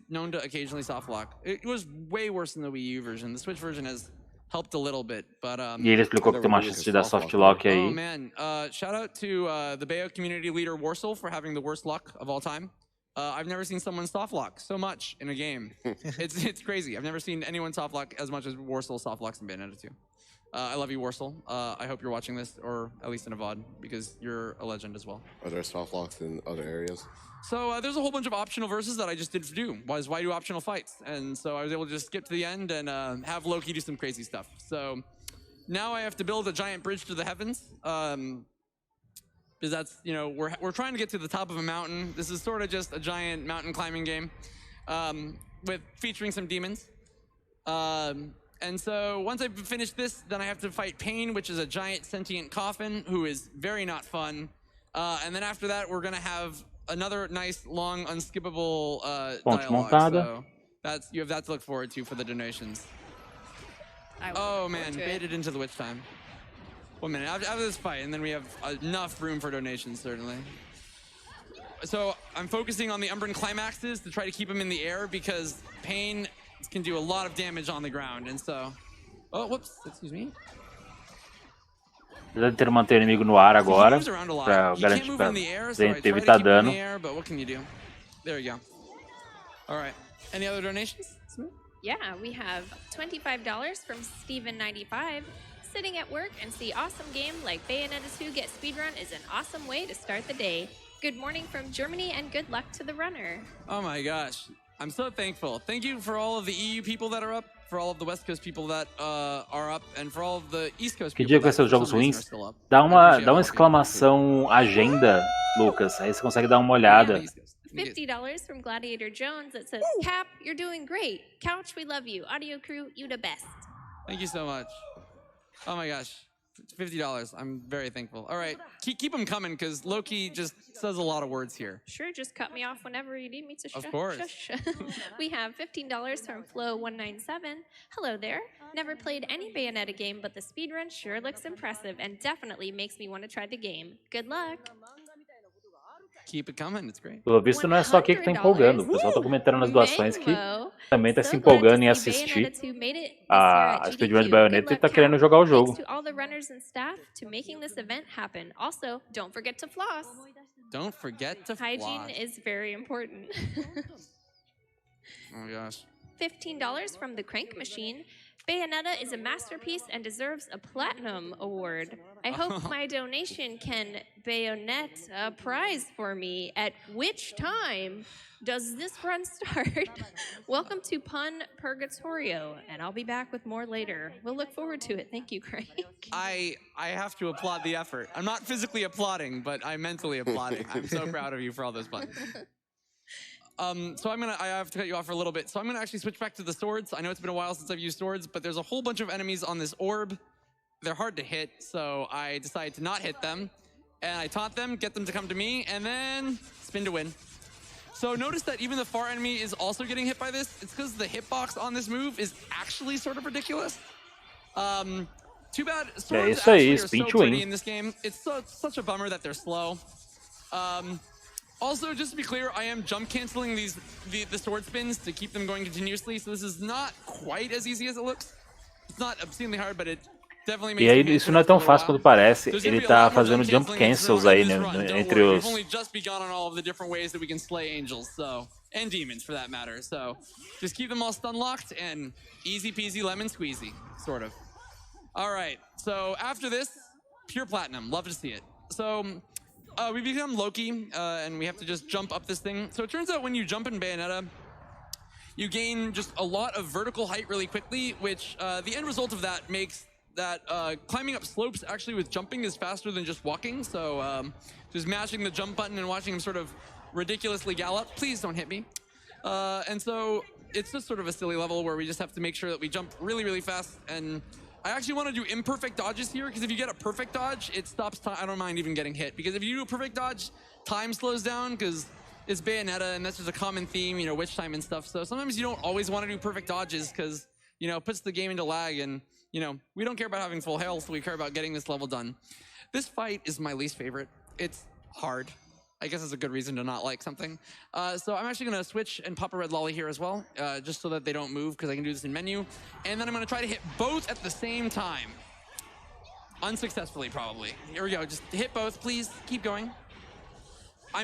known to occasionally soft lock. It was way worse in the Wii U version. The Switch version has helped a little bit, but E ele explicou que tem uma chance de dar soft lock aí. oh man, shout out to the Bayo community leader Warsaw for having the worst luck of all time. I've never seen someone soft lock so much in a game. It's crazy. I've never seen anyone soft lock as much as Warsaw soft locks in Bayonetta 2. I love you, Warsaw. I hope you're watching this, or at least in a VOD, because you're a legend as well. Are there soft locks in other areas? So there's a whole bunch of optional verses that I just did for do. Why do optional fights? And so I was able to just skip to the end and have Loki do some crazy stuff. So now I have to build a giant bridge to the heavens. Because that's, we're trying to get to the top of a mountain. This is sort of just a giant mountain climbing game with featuring some demons. And so once I've finished this, then I have to fight Pain, which is a giant sentient coffin who is very not fun. And then after that, we're going to have another nice, long, unskippable dialogue. So you have that to look forward to for the donations. Oh man, baited into the witch time. 1 minute, after this fight, and then we have enough room for donations, certainly. So I'm focusing on the Umbran climaxes to try to keep them in the air because Pain can do a lot of damage on the ground, and so... Oh, whoops, excuse me. Ele deve ter manter o inimigo no ar agora, pra garantir pra evitar dano. But what can you do? There you go. All right. Any other donations? Yeah, we have $25 from Steven95. Sitting at work and see awesome game like Bayonetta 2 get speedrun is an awesome way to start the day. Good morning from Germany and good luck to the runner. Oh my gosh. I'm so thankful. Thank you for all of the EU people that are up, for all of the West Coast people that are up, and for all of the East Coast Que people dia que vai that ser os for jogos some reason ruins? are still up. Dá uma exclamação agenda, Lucas. Aí você consegue dar uma olhada. $50 from Gladiator Jones that says, Cap, you're doing great. Couch, we love you. Audio crew, you the best. Thank you so much. Oh my gosh. $50. I'm very thankful. All right. Keep them coming because Loki just says a lot of words here. Sure, just cut me off whenever you need me to. Of course. We have $15 from Flo197. Hello there. Never played any Bayonetta game, but the speedrun sure looks impressive and definitely makes me want to try the game. Good luck. Keep it coming, it's great. Pelo visto não é só aqui que tá empolgando. O pessoal tá comentando nas doações que também tá se empolgando em assistir a speedrun de Bayonetta e tá querendo jogar o jogo. To all the runners and staff to making this event happen. Also, don't forget to floss. Don't forget to floss. Hygiene is very important. Oh my gosh. $15 from the Crank Machine. Bayonetta is a masterpiece and deserves a Platinum Award. I hope my donation can bayonet a prize for me. At which time does this run start? Welcome to Pun Purgatorio, and I'll be back with more later. We'll look forward to it. Thank you, Craig. I have to applaud the effort. I'm not physically applauding, but I'm mentally applauding. I'm so proud of you for all those puns. So I have to cut you off for a little bit. So I'm gonna actually switch back to the swords. I know it's been a while since I've used swords, but there's a whole bunch of enemies on this orb. They're hard to hit, so I decided to not hit them. And I taunt them, get them to come to me, and then spin to win. So notice that even the far enemy is also getting hit by this. It's because the hitbox on this move is actually sort of ridiculous. Too bad swords actually are so pretty in this game. It's such a bummer that they're slow. Also, just to be clear, I am jump canceling the sword spins to keep them going continuously, so this is not quite as easy as it looks. It's not obscenely hard, but it definitely makes E aí isso não é tão fácil quanto parece. Ele tá fazendo jump cancels aí entre os. We've only just begun on all of the different ways that we can slay angels, so and demons for that matter. So just keep them all stun locked and easy peasy lemon squeezy, sort of. All right. So after this, pure platinum. Love to see it. So. We become Loki, and we have to just jump up this thing. So it turns out when you jump in Bayonetta, you gain just a lot of vertical height really quickly, which the end result of that makes that climbing up slopes actually with jumping is faster than just walking. So just mashing the jump button and watching him sort of ridiculously gallop. Please don't hit me. And so it's just sort of a silly level where we just have to make sure that we jump really, really fast and I actually want to do imperfect dodges here, because if you get a perfect dodge, it stops time. I don't mind even getting hit, because if you do a perfect dodge, time slows down, because it's Bayonetta, and that's just a common theme, you know, witch time and stuff. So sometimes you don't always want to do perfect dodges, because, you know, it puts the game into lag, and, you know, we don't care about having full health, we care about getting this level done. This fight is my least favorite. It's hard. I guess it's a good reason to not like something. So I'm actually going to switch and pop a red lolly here as well, just so that they don't move, because I can do this in menu. And then I'm going to try to hit both at the same time. Unsuccessfully, probably. Here we go. Just hit both, please. Keep going.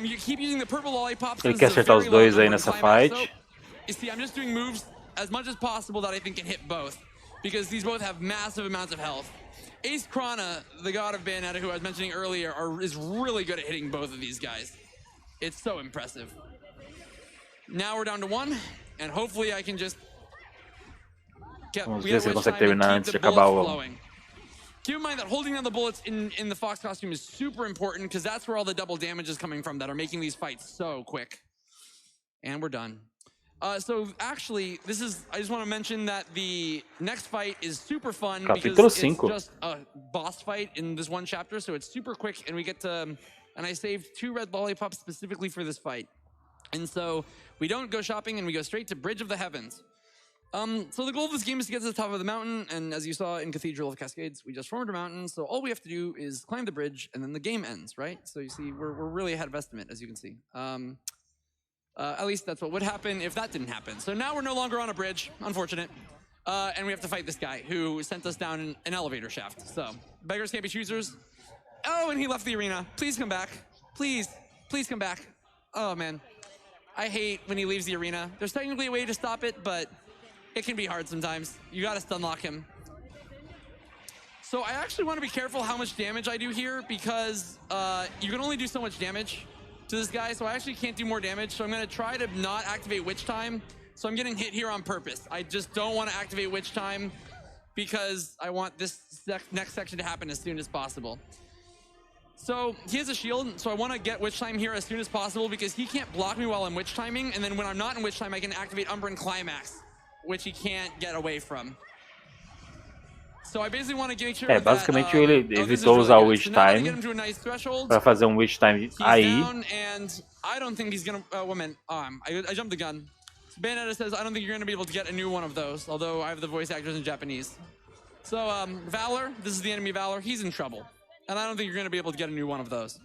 You keep using the purple lollipops. Ele quer acertar os dois aí nessa fight. So, you see, I'm just doing moves as much as possible that I think can hit both, because these both have massive amounts of health. Ace Krana, the god of Bayonetta, who I was mentioning earlier, is really good at hitting both of these guys. It's so impressive. Now we're down to 1, and hopefully I can just Vamos ver se ele consegue terminar antes de acabar o... Keep in mind that holding down the bullets in the Fox costume is super important, because that's where all the double damage is coming from that are making these fights so quick. And we're done. So actually, I just want to mention that the next fight is super fun, because it's just a boss fight in this one chapter, so it's super quick, and we get to, and I saved 2 red lollipops specifically for this fight. And so we don't go shopping, and we go straight to Bridge of the Heavens. So the goal of this game is to get to the top of the mountain, and as you saw in Cathedral of Cascades, we just formed a mountain, so all we have to do is climb the bridge, and then the game ends, right? So you see, we're really ahead of estimate, as you can see. At least that's what would happen if that didn't happen. So now we're no longer on a bridge, unfortunate. And we have to fight this guy who sent us down an elevator shaft. So, beggars can't be choosers. Oh, and he left the arena. Please come back. Please, please come back. Oh, man. I hate when he leaves the arena. There's technically a way to stop it, but it can be hard sometimes. You gotta stun lock him. So I actually want to be careful how much damage I do here, because you can only do so much damage to this guy, so I actually can't do more damage. So I'm going to try to not activate Witch Time. So I'm getting hit here on purpose. I just don't want to activate Witch Time, because I want this next section to happen as soon as possible. So he has a shield, so I want to get Witch Time here as soon as possible, because he can't block me while I'm Witch Timing, and then when I'm not in Witch Time, I can activate Umbra and Climax, which he can't get away from. So I basically want to make sure basicamente ele evitou usar o Witch Time para fazer Witch Time aí. And I don't think he's gonna. I jumped the gun. So Bayonetta says I don't think you're gonna be able to get a new one of those, although I have the voice actors in Japanese. So Valor, this is the enemy Valor. He's in trouble, and I don't think you're gonna be able to get a new one of those.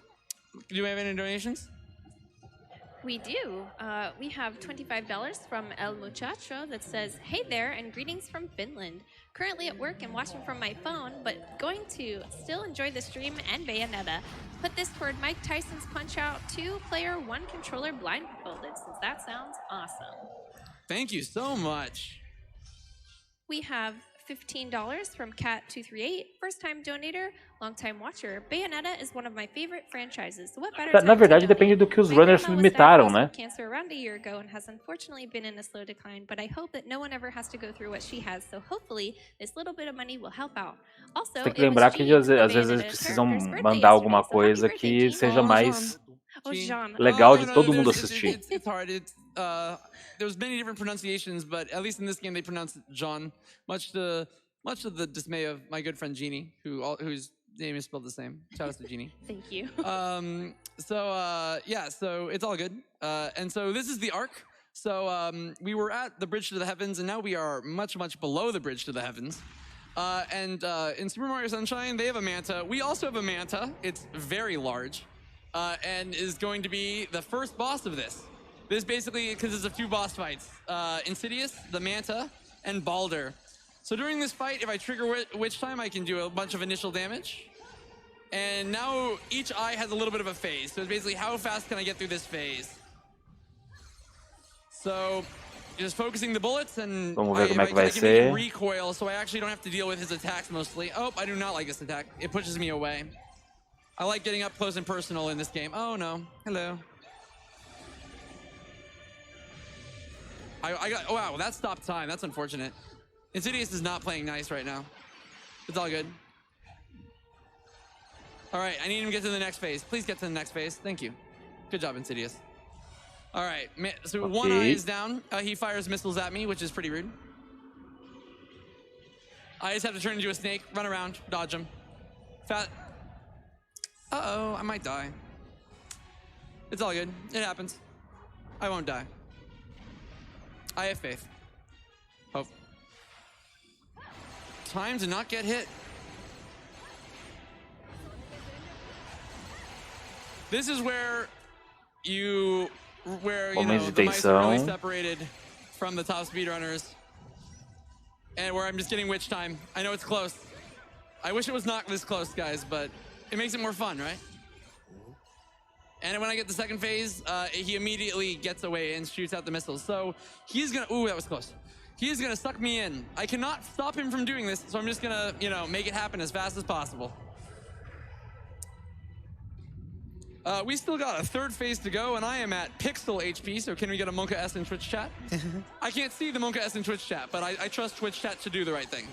Do you have any donations? We do. We have $25 from El Muchacho that says, "Hey there, and greetings from Finland. Currently at work and watching from my phone, but going to still enjoy the stream and Bayonetta. Put this toward Mike Tyson's Punch-Out 2-player, 1-controller blindfolded, since that sounds awesome." Thank you so much. We have $15 from Cat238, first-time donator, long-time watcher. Bayonetta is one of my favorite franchises. What better Na verdade, depende do que os runners limitaram, né? Cancer around a year ago and has unfortunately been in a slow decline, but I hope that no one ever has to go through what she has. So hopefully, this little bit of money will help out. Also, tem que lembrar que às vezes eles precisam mandar alguma coisa que seja mais legal de todo mundo assistir. It's hard. There's many different pronunciations, but at least in this game they pronounce it John, much to the dismay of my good friend Jeannie, whose name is spelled the same. Shout out to Jeannie. Thank you. Yeah, so it's all good. And so this is the arc. So we were at the bridge to the heavens, and now we are much below the bridge to the heavens. And in Super Mario Sunshine, they have a manta. We also have a manta. It's very large, and is going to be the first boss of this. This basically, because there's a few boss fights. Insidious, the Manta, and Balder. So during this fight, if I trigger Witch Time, I can do a bunch of initial damage. And now each eye has a little bit of a phase. So it's basically, how fast can I get through this phase? So just focusing the bullets, and I can recoil, so I actually don't have to deal with his attacks mostly. Oh, I do not like this attack. It pushes me away. I like getting up close and personal in this game. Oh no, hello. Oh wow, that stopped time. That's unfortunate. Insidious is not playing nice right now. It's all good. All right, I need him to get to the next phase. Please get to the next phase. Thank you. Good job, Insidious. All right, so one eye is down. He fires missiles at me, which is pretty rude. I just have to turn into a snake, run around, dodge him. Uh-oh, I might die. It's all good. It happens. I won't die. I have faith. Hope. Time to not get hit. This is where the mice are really separated from the top speedrunners. And where I'm just getting witch time. I know it's close. I wish it was not this close, guys, but it makes it more fun, right? And when I get the second phase, he immediately gets away and shoots out the missiles. So he's gonna, ooh, that was close. He's gonna suck me in. I cannot stop him from doing this, so I'm just gonna, make it happen as fast as possible. We still got a third phase to go, and I am at pixel HP, so can we get a Monka S in Twitch chat? I can't see the Monka S in Twitch chat, but I trust Twitch chat to do the right thing.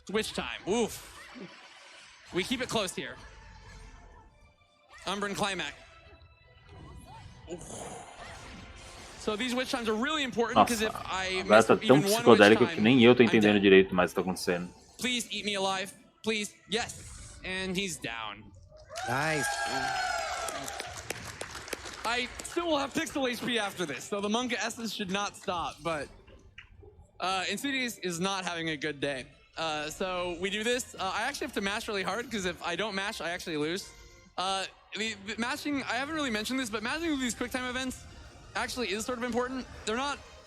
Twitch time, oof. We keep it close here. Umbra and Climax. So these witch times are really important, because if I miss tá tão even one witch psicodélico que time, nem eu tô entendendo direito mais o que tá acontecendo. Please eat me alive. Please. Yes. And he's down. Nice. I still will have pixel HP after this, so the Monka essence should not stop, but Insidious is not having a good day. So we do this. I actually have to mash really hard, because if I don't mash, I actually lose. The mashing, I haven't really mentioned this, but mashing with these quick time events actually is sort of important.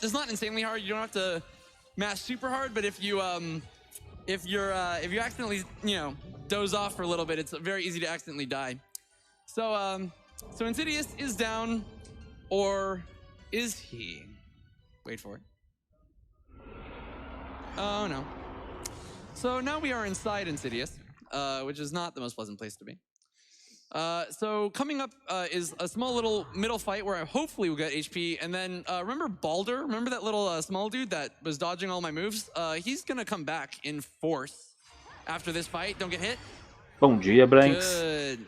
It's not insanely hard. You don't have to mash super hard, but if you accidentally, doze off for a little bit, it's very easy to accidentally die. So Insidious is down, or is he? Wait for it. Oh no. So now we are inside Insidious, which is not the most pleasant place to be. So coming up is a small little middle fight where I hopefully will get HP, and then remember Balder? Remember that little small dude that was dodging all my moves? He's gonna come back in force after this fight. Don't get hit. Bom dia, Branks. Good.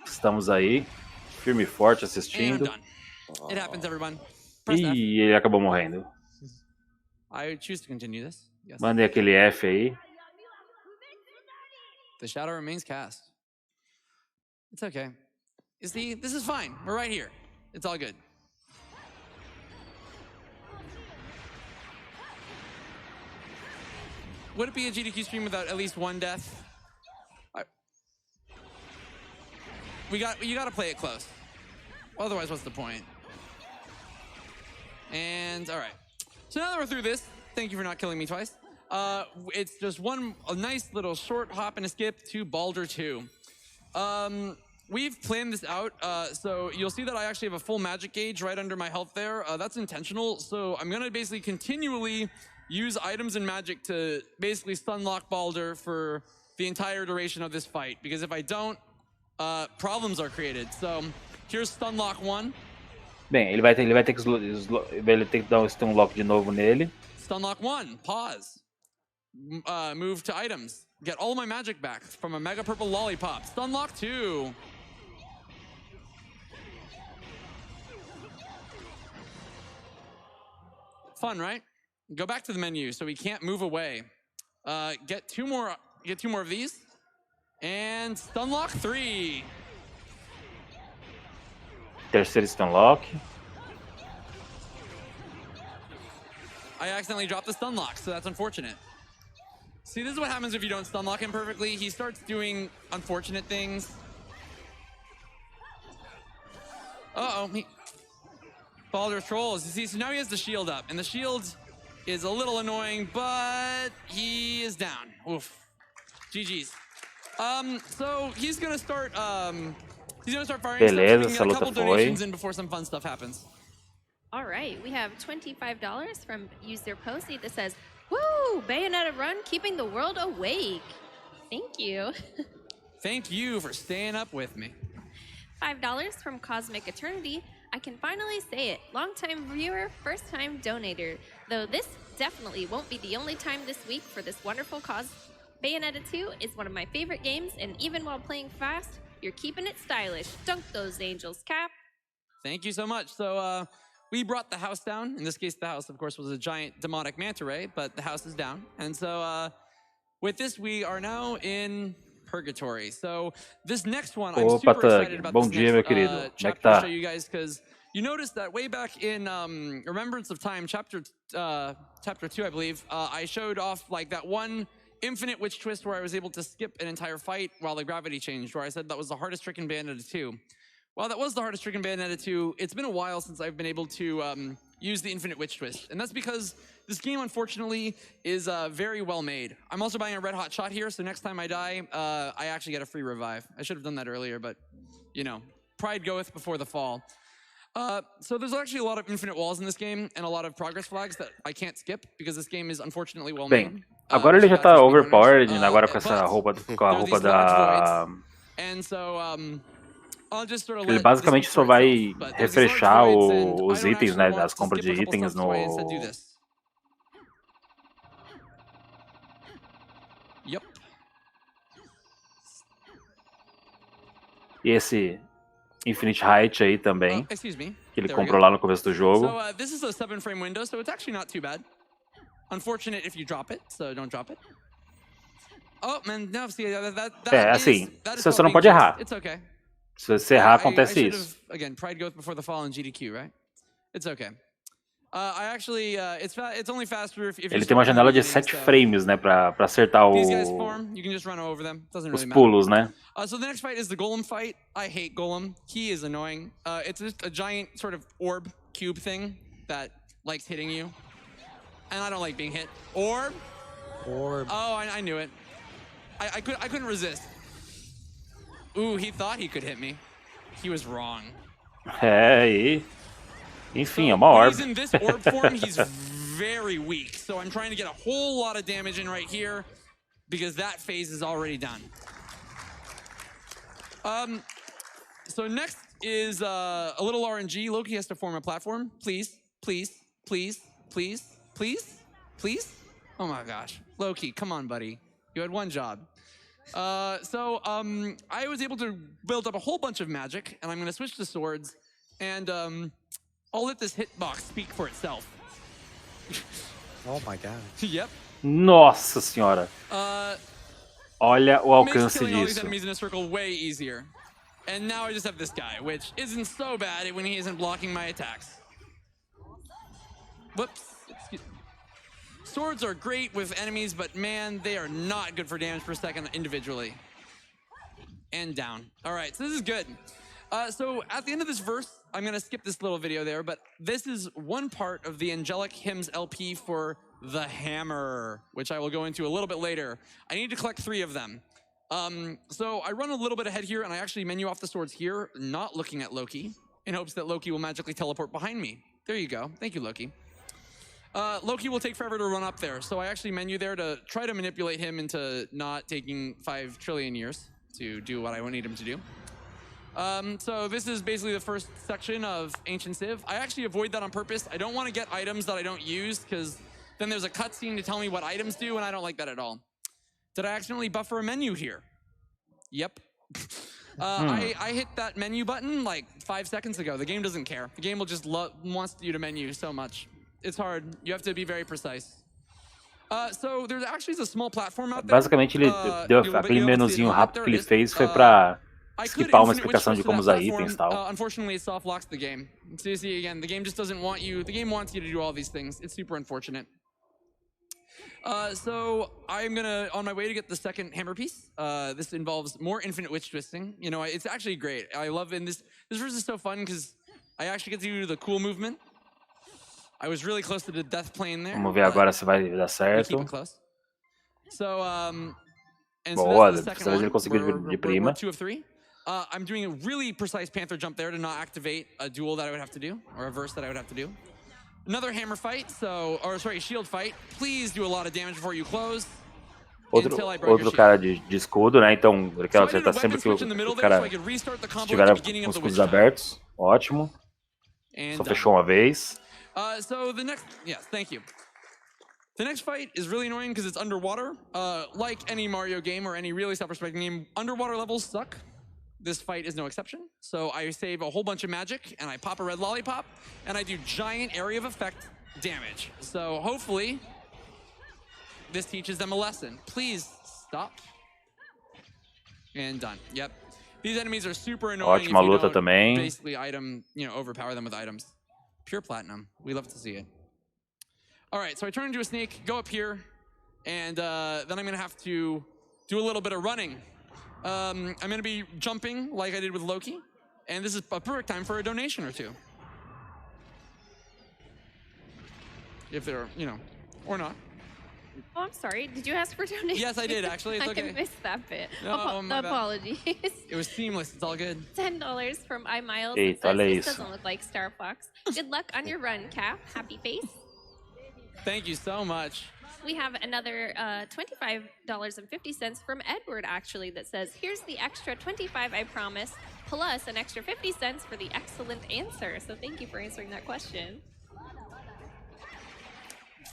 Estamos aí, firme e forte, And I'm assistindo. done. It happens, everyone. Press F. E ele acabou morrendo. I choose to continue this. Yes. Mandei aquele F aí. The shadow remains cast. It's okay. You see, this is fine. We're right here. It's all good. Would it be a GDQ stream without at least one death? You gotta play it close. Otherwise, what's the point? And all right. So now that we're through this, thank you for not killing me twice. It's just a nice little short hop and a skip to Balder 2. We've planned this out, so you'll see that I actually have a full magic gauge right under my health there. That's intentional, so I'm gonna basically continually use items and magic to basically stunlock Balder for the entire duration of this fight, because if I don't, problems are created. So here's stunlock 1. Bem, ele vai ter que dar um stunlock de novo nele. Stunlock 1, pause. Move to items. Get all my magic back from a mega purple lollipop. Stunlock 2. Fun, right? Go back to the menu so we can't move away. Get two more of these. And stunlock 3. Terceiro stunlock. I accidentally dropped the stunlock, so that's unfortunate. See, this is what happens if you don't stunlock him perfectly. He starts doing unfortunate things. Uh-oh. Balder trolls. You see, so now he has the shield up, and the shield is a little annoying, but he is down. Oof. GG's. So he's gonna start firing Beleza, stuff. So we can get essa a luta couple foi. donations in before some fun stuff happens. All right, we have $25 from user Posey that says, "Woo! Bayonetta run, keeping the world awake." Thank you. Thank you for staying up with me. $5 from Cosmic Eternity. I can finally say it. Long-time viewer, first-time donator. Though this definitely won't be the only time this week for this wonderful cause. Bayonetta 2 is one of my favorite games, and even while playing fast, you're keeping it stylish. Dunk those angels, Cap. Thank you so much. So we brought the house down. In this case, the house, of course, was a giant demonic manta ray, but the house is down. And so with this, we are now in purgatory. So this next one, I'm super excited about Bom this dia, next meu querido. chapter to show you guys, because you notice that way back in Remembrance of Time, chapter 2, I believe, I showed off like that one infinite witch twist where I was able to skip an entire fight while the gravity changed, where I said that was the hardest trick in Bayonetta 2. Well, that was the hardest trick in Bayonetta 2. It's been a while since I've been able to use the infinite witch twist, and that's because this game, unfortunately, is very well made. I'm also buying a red hot shot here, so next time I die, I actually get a free revive. I should have done that earlier, but, you know, pride goeth before the fall. So there's actually a lot of infinite walls in this game and a lot of progress flags that I can't skip because this game is unfortunately well made. Bem, agora ele já tá overpowered, agora com essa roupa, com a roupa da... And so, I'll just sort of ele basicamente só vai refreshar os itens, né, das compras de itens no... Yep. E esse Infinite Height aí também, que ele comprou lá no começo do jogo. So this is a 7-frame window, so it's actually not too bad. Unfortunate if you drop it, so don't drop it. Oh, man, no, see, assim, você só não pode errar. It's okay. Se você errar, acontece isso. Again, pride goeth before the fall in GDQ, right? It's okay. I actually, it's only faster if ele tem uma janela de 7 frames, né, pra acertar os pulos, né? So the next fight is the Golem fight. I hate Golem. He is annoying. It's just a giant sort of orb cube thing that likes hitting you. And I don't like being hit. Orb? Orb. Oh, I knew it. I couldn't resist. Ooh, he thought he could hit me. He was wrong. É, enfim, é uma orb. He's in this orb form, he's very weak. So I'm trying to get a whole lot of damage in right here because that phase is already done. So next is a little RNG. Loki has to form a platform. Please, please, please, please, please, please. Oh my gosh. Loki, come on, buddy. You had one job. I was able to build up a whole bunch of magic, and I'm going to switch to swords, and I'll let this hitbox speak for itself. Oh my god. Yep. Nossa senhora. Olha o alcance disso. All these disso. enemies in a circle way easier. And now I just have this guy, which isn't so bad when he isn't blocking my attacks. Whoops. Swords are great with enemies, but man, they are not good for damage per second individually. And down. All right, so this is good. So at the end of this verse, I'm going to skip this little video there, but this is one part of the Angelic Hymns LP for the Hammer, which I will go into a little bit later. I need to collect 3 of them. So I run a little bit ahead here, and I actually menu off the swords here, not looking at Loki, in hopes that Loki will magically teleport behind me. There you go. Thank you, Loki. Loki will take forever to run up there, so I actually menu there to try to manipulate him into not taking 5 trillion years to do what I need him to do. So this is basically the first section of Ancient Civ. I actually avoid that on purpose. I don't want to get items that I don't use, because then there's a cutscene to tell me what items do, and I don't like that at all. Did I accidentally buffer a menu here? Yep. I hit that menu button like 5 seconds ago. The game doesn't care. The game will just wants you to menu so much. It's hard. You have to be very precise. So there's actually a small platform out there. Basicamente ele deu aquele menuzinho rápido que ele fez foi pra skipar uma explicação de como usar itens e tal. Unfortunately, it soft locks the game. So you see again, the game just doesn't want you. The game wants you to do all these things. It's super unfortunate. So I'm gonna on my way to get the second hammer piece. This involves more infinite witch twisting. You know, it's actually great. I love it. This verse is so fun because I actually get to do the cool movement. I was really close to the death plane there. Vamos ver agora se vai dar certo. So, boa, dessa vez ele conseguiu de prima. 2 of 3. I'm doing a really precise panther jump there to not activate a duel that I would have to do, or a verse that I would have to do. Another hammer fight, shield fight. Please do a lot of damage before you close. Outro cara de escudo, né? Então ele quer acertar sempre que o cara estiver com os escudos abertos. Ótimo. Só fechou uma vez. So the next, yes, thank you. The next fight is really annoying because it's underwater. Like any Mario game or any really self-respecting game, underwater levels suck. this fight is no exception. So I save a whole bunch of magic, and I pop a red lollipop, and I do giant area of effect damage. So hopefully, this teaches them a lesson. Please stop. And done. Yep. These enemies are super annoying. Ótima if you luta don't também. basically overpower them with items. Pure platinum. We love to see it. All right, so I turn into a snake, go up here, and then I'm gonna have to do a little bit of running. I'm gonna be jumping like I did with Loki, and this is a perfect time for a donation or two. If they're, or not. Oh, I'm sorry. Did you ask for donations? Yes, I did, actually. It's okay. I missed that bit. No, my bad. Apologies. It was seamless. It's all good. $10 from iMiles. Eita, Says, olha this isso. doesn't look like Star Fox. Good luck on your run, Cap. Happy face. Thank you so much. We have another $25.50 from Edward, actually, that says, here's the extra 25 I promise, plus an extra 50 cents for the excellent answer. So thank you for answering that question.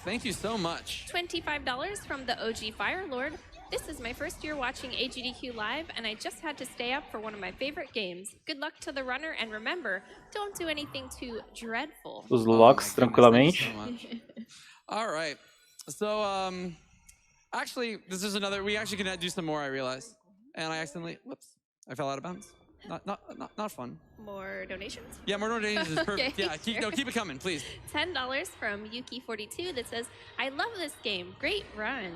Thank you so much. $25 from the OG Fire Lord. This is my first year watching AGDQ live, and I just had to stay up for one of my favorite games. Good luck to the runner, and remember, don't do anything too dreadful. Os locks tranquilamente. All right. So, actually, this is another. We actually can do some more. I realized, and I accidentally. Whoops! I fell out of bounds. Not fun. More donations? Yeah, more donations is perfect. Okay, Yeah, sure. keep it coming, please. $10 from Yuki42 that says, I love this game. Great run.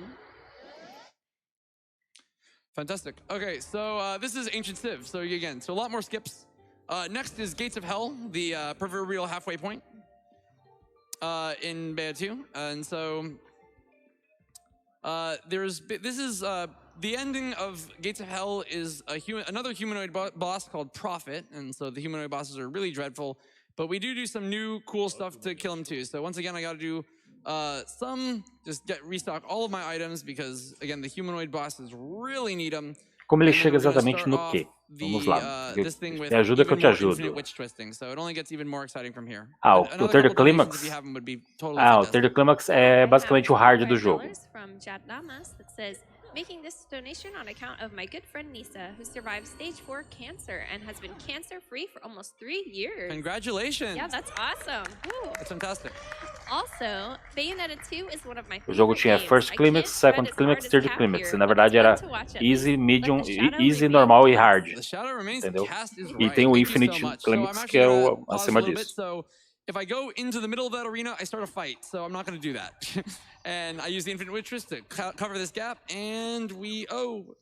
Fantastic. Okay, so this is Ancient Civ. So again, so a lot more skips. Next is Gates of Hell, the proverbial halfway point in Bayonetta 2. And so this is the ending of Gates of Hell is another humanoid boss called Prophet, and so the humanoid bosses are really dreadful. But we do some new cool stuff to kill him too. So once again, I got to do restock all of my items because again, the humanoid bosses really need them. Como ele chega exatamente no quê? Vamos lá. Me ajuda que eu te ajudo. So it only gets even more exciting from here. O Third Climax? O Third Climax é basicamente o hard do jogo. From Jadnamas that says, making this donation on account of my good friend Nisa, who survived stage 4 cancer and has been cancer-free for almost 3 years. Congratulations! Yeah, that's awesome. Woo. That's fantastic. Also, Bayonetta 2 is one of my O jogo tinha First Climax, Second Climax, Third Climax. E na verdade era Easy, Medium, Easy, Normal e Hard. Entendeu? E tem o Infinite Climax que é o acima disso. If I go into the middle of that arena, I start a fight, so I'm not going to do that. And I use the Infinite Wittress to cover this gap, and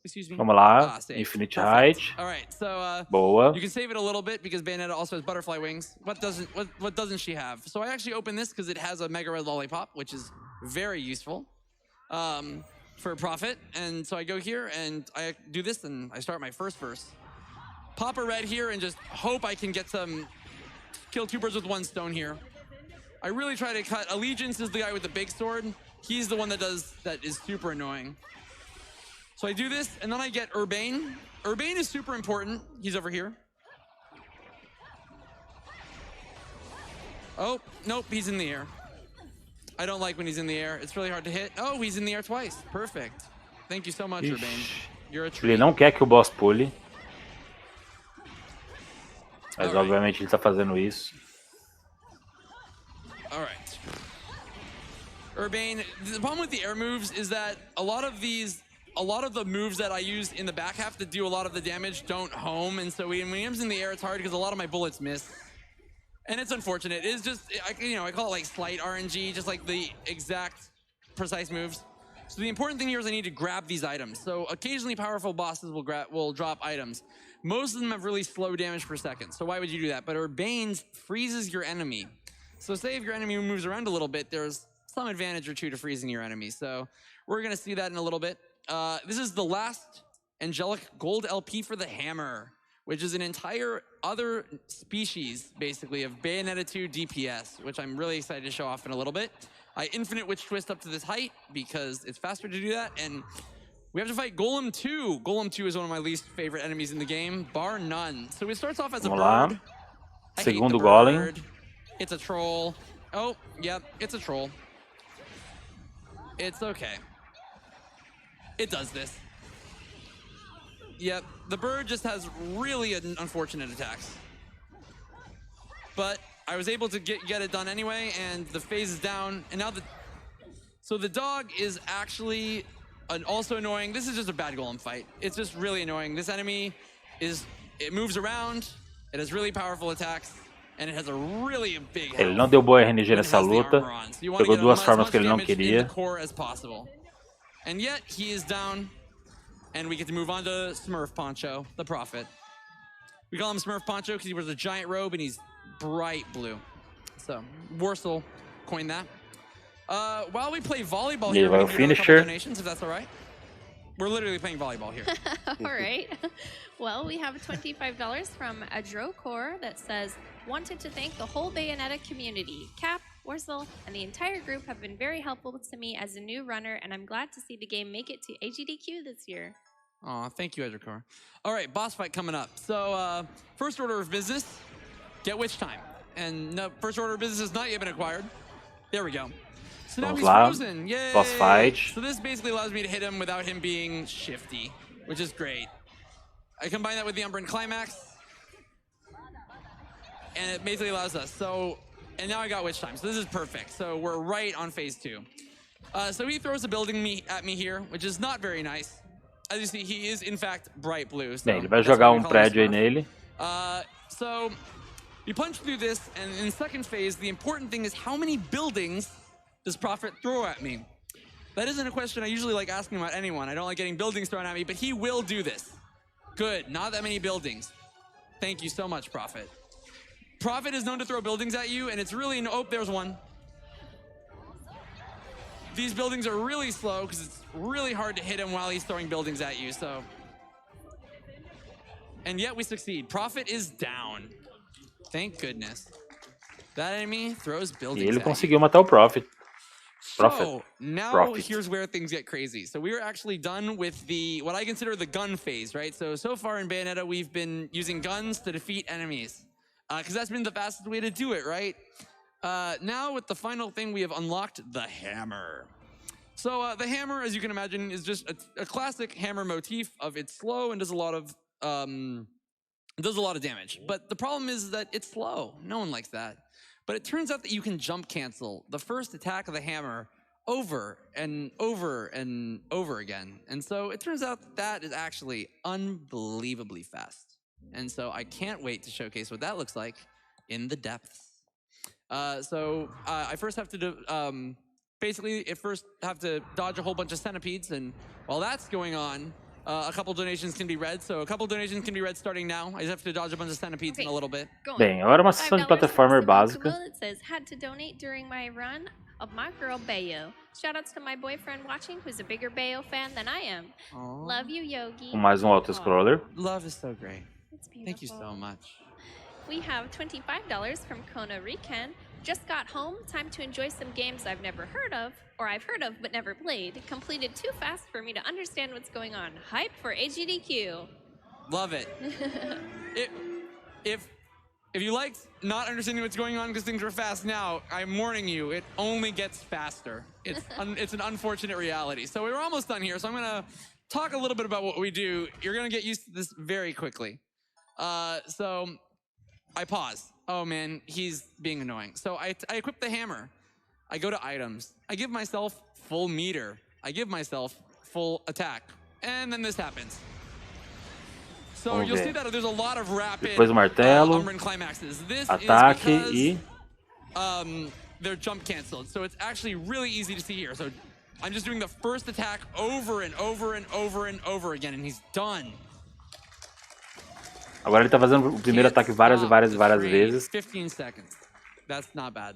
excuse me. Vamos lá, Infinite Height. All right, so Boa. You can save it a little bit because Bayonetta also has butterfly wings. What doesn't she have? So I actually open this because it has a Mega Red Lollipop, which is very useful for Prophet. And so I go here and I do this, and I start my first verse. Pop a red here and just hope I can get some. Kill 2 birds with 1 stone here. I really try to cut. Allegiance is the guy with the big sword. He's the one that is super annoying. So I do this, and then I get Urbane. Urbane is super important. He's over here. Oh, nope, he's in the air. I don't like when he's in the air. It's really hard to hit. Oh, he's in the air twice. Perfect. Thank you so much, Urbane. You're a treat. Ele não quer que o boss pule. Mas obviamente ele está fazendo isso. Alright. Urbane, the problem with the air moves is that a lot of the moves that I use in the back half that do a lot of the damage don't home, and so when he comes in the air, it's hard because a lot of my bullets miss. And it's unfortunate. It's just, I call it like slight RNG, just like the exact precise moves. So the important thing here is I need to grab these items. So occasionally powerful bosses will drop items. Most of them have really slow damage per second, so why would you do that? But Urbane's freezes your enemy. So say if your enemy moves around a little bit, there's some advantage or two to freezing your enemy. So we're gonna see that in a little bit. This is the last Angelic Gold LP for the Hammer, which is an entire other species, basically, of Bayonetta 2 DPS, which I'm really excited to show off in a little bit. I Infinite Witch Twist up to this height because it's faster to do that, and we have to fight Golem 2. Golem 2 is one of my least favorite enemies in the game, bar none. So it starts off as a bird. Segundo Golem. It's a troll. Oh, yep, it's a troll. It's okay. It does this. Yep, the bird just has really unfortunate attacks. But I was able to get it done anyway, and the phase is down. And now so the dog is actually also annoying. This is just a bad golem fight. It's just really annoying. This enemy it moves around, it has really powerful attacks, and it has a really big health. Ele não deu boa RNG nessa luta. Pegou duas formas que ele não queria. And yet he is down, and we get to move on to Smurf Poncho, the Prophet. We call him Smurf Poncho because he wears a giant robe and he's bright blue. So Warsaw coined that. While we play volleyball here, we can do a couple donations if that's all right. We're literally playing volleyball here. All right. Well, we have $25 from Adrocor that says, wanted to thank the whole Bayonetta community. Cap, Warsaw, and the entire group have been very helpful to me as a new runner, and I'm glad to see the game make it to AGDQ this year. Aw, thank you, Adrocor. All right, boss fight coming up. So, first order of business, get witch time. And no, first order of business has not yet been acquired. There we go. So now he's frozen. Yay! Boss fight. So this basically allows me to hit him without him being shifty, which is great. I combine that with the Umbran Climax, and it basically allows us. So, and now I got witch time. So this is perfect. So we're right on phase 2. So he throws a building at me here, which is not very nice. As you see, he is in fact bright blue. So bem, ele vai jogar prédio aí nele. So we punch through this, and in second phase, the important thing is how many buildings does Prophet throw at me? That isn't a question I usually like asking about anyone. I don't like getting buildings thrown at me, but he will do this. Good, not that many buildings. Thank you so much, Prophet. Prophet is known to throw buildings at you, and it's really, oh, there's one. These buildings are really slow because it's really hard to hit him while he's throwing buildings at you, so. And yet we succeed. Prophet is down. Thank goodness. That enemy throws buildings E ele at conseguiu matar o Prophet. So now here's where things get crazy. So we are actually done with what I consider the gun phase, right? So far in Bayonetta, we've been using guns to defeat enemies because that's been the fastest way to do it, right? Now with the final thing, we have unlocked the hammer. So the hammer, as you can imagine, is just a classic hammer motif of it's slow and does a lot of damage. But the problem is that it's slow. No one likes that. But it turns out that you can jump cancel the first attack of the hammer over and over and over again. And so it turns out that is actually unbelievably fast. And so I can't wait to showcase what that looks like in the depths. I first have to have to dodge a whole bunch of centipedes, and while that's going on, a couple donations can be read. So a couple donations can be read starting now. I just have to dodge a bunch of centipedes in a little bit. Bem, agora uma sessão de plataforma básica. It says, had to donate during my run of my girl Bayo. Shoutouts to my boyfriend watching, who's a bigger Bayo fan than I am. Aww. Love you, Yogi. Com mais auto-scroller. Love is so great. It's beautiful. Thank you so much. We have $25 from Kona Riken. Just got home. Time to enjoy some games I've never heard of, or I've heard of but never played. Completed too fast for me to understand what's going on. Hype for AGDQ. Love it. If you liked not understanding what's going on because things are fast now, I'm warning you, it only gets faster. It's an unfortunate reality. So we're almost done here, so I'm gonna talk a little bit about what we do. You're gonna get used to this very quickly. So I pause. Oh man, he's being annoying. So I equip the hammer. I go to items. I give myself full meter. I give myself full attack. And then this happens. So you'll see that there's a lot of rapid Umbran climaxes. This ataque is because they're jump canceled. So it's actually really easy to see here. So I'm just doing the first attack over and over and over and over again, and he's done. Agora ele tá fazendo o primeiro ataque várias vezes. 15 seconds. That's not bad.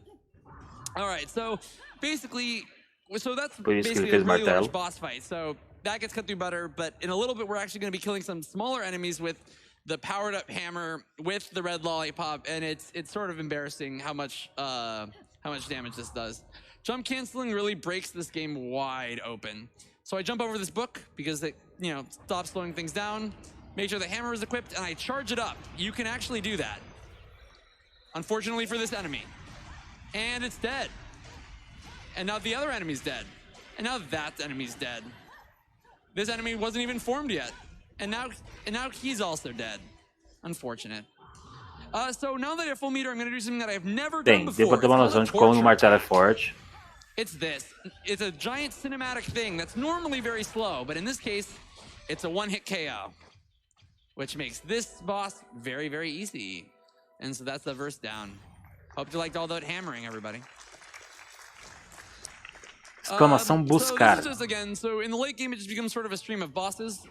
All right, so basically, that's basically a really large boss fight. So that gets cut through butter, but in a little bit, we're actually going to be killing some smaller enemies with the powered up hammer with the red lollipop, and it's sort of embarrassing how much damage this does. Jump canceling really breaks this game wide open. So I jump over this book because it stops slowing things down. Make sure the hammer is equipped, and I charge it up. You can actually do that. Unfortunately for this enemy. And it's dead. And now the other enemy's dead. And now that enemy's dead. This enemy wasn't even formed yet. And now he's also dead. Unfortunate. So now that I have full meter, I'm going to do something that I've never done before. Deu pra ter uma noção de como o martelo é forte. It's this. It's a giant cinematic thing that's normally very slow, but in this case, it's a one-hit KO, which makes this boss very, very easy. And so that's the verse down. Hope you liked all that hammering, everybody. Exclamação buscar. So this is again. So in the late game, it just becomes sort of a stream of bosses.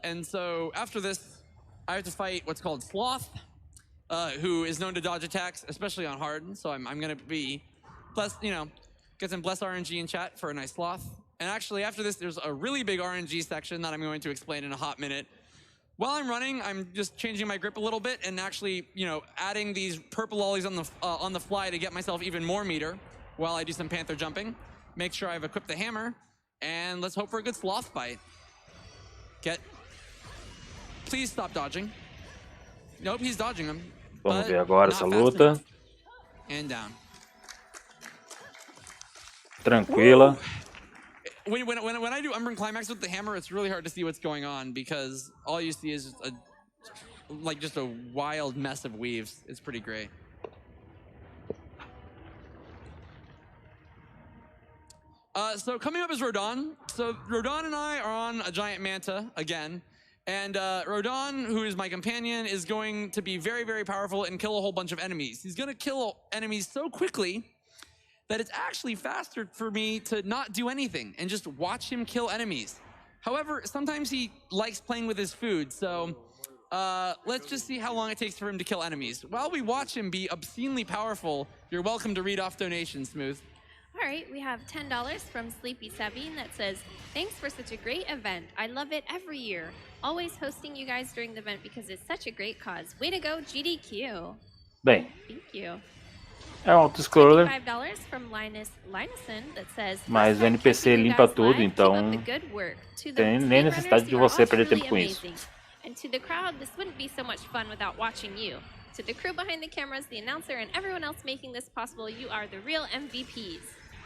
And so after this, I have to fight what's called Sloth, who is known to dodge attacks, especially on hard. So I'm gonna be, bless, you know, get some bless RNG in chat for a nice Sloth. And actually, after this, there's a really big RNG section that I'm going to explain in a hot minute. While I'm running, I'm just changing my grip a little bit and actually, you know, adding these purple lollies on the fly to get myself even more meter while I do some panther jumping. Make sure I've equipped the hammer, and let's hope for a good Sloth fight. Please stop dodging. Nope, he's dodging him. Vamos ver agora essa luta. And down. Tranquila. When I do Umbran Climax with the hammer, it's really hard to see what's going on because all you see is just a wild mess of weaves. It's pretty great. So coming up is Rodon. So Rodon and I are on a giant manta again. And Rodon, who is my companion, is going to be very, very powerful and kill a whole bunch of enemies. He's going to kill enemies so quickly that it's actually faster for me to not do anything and just watch him kill enemies. However, sometimes he likes playing with his food, so let's just see how long it takes for him to kill enemies. While we watch him be obscenely powerful, you're welcome to read off donations, Smooth. All right, we have $10 from Sleepy Sabine that says, thanks for such a great event. I love it every year. Always hosting you guys during the event because it's such a great cause. Way to go, GDQ. Bem, Thank you. é um autoscroller, $25 from Linison that says, mas o NPC limpa tudo, então tem nem necessidade de você perder tempo com isso. And to the crowd, this wouldn't be so much fun without watching you. To the crew behind the cameras, the announcer, and everyone else making this possible, you are the real MVPs.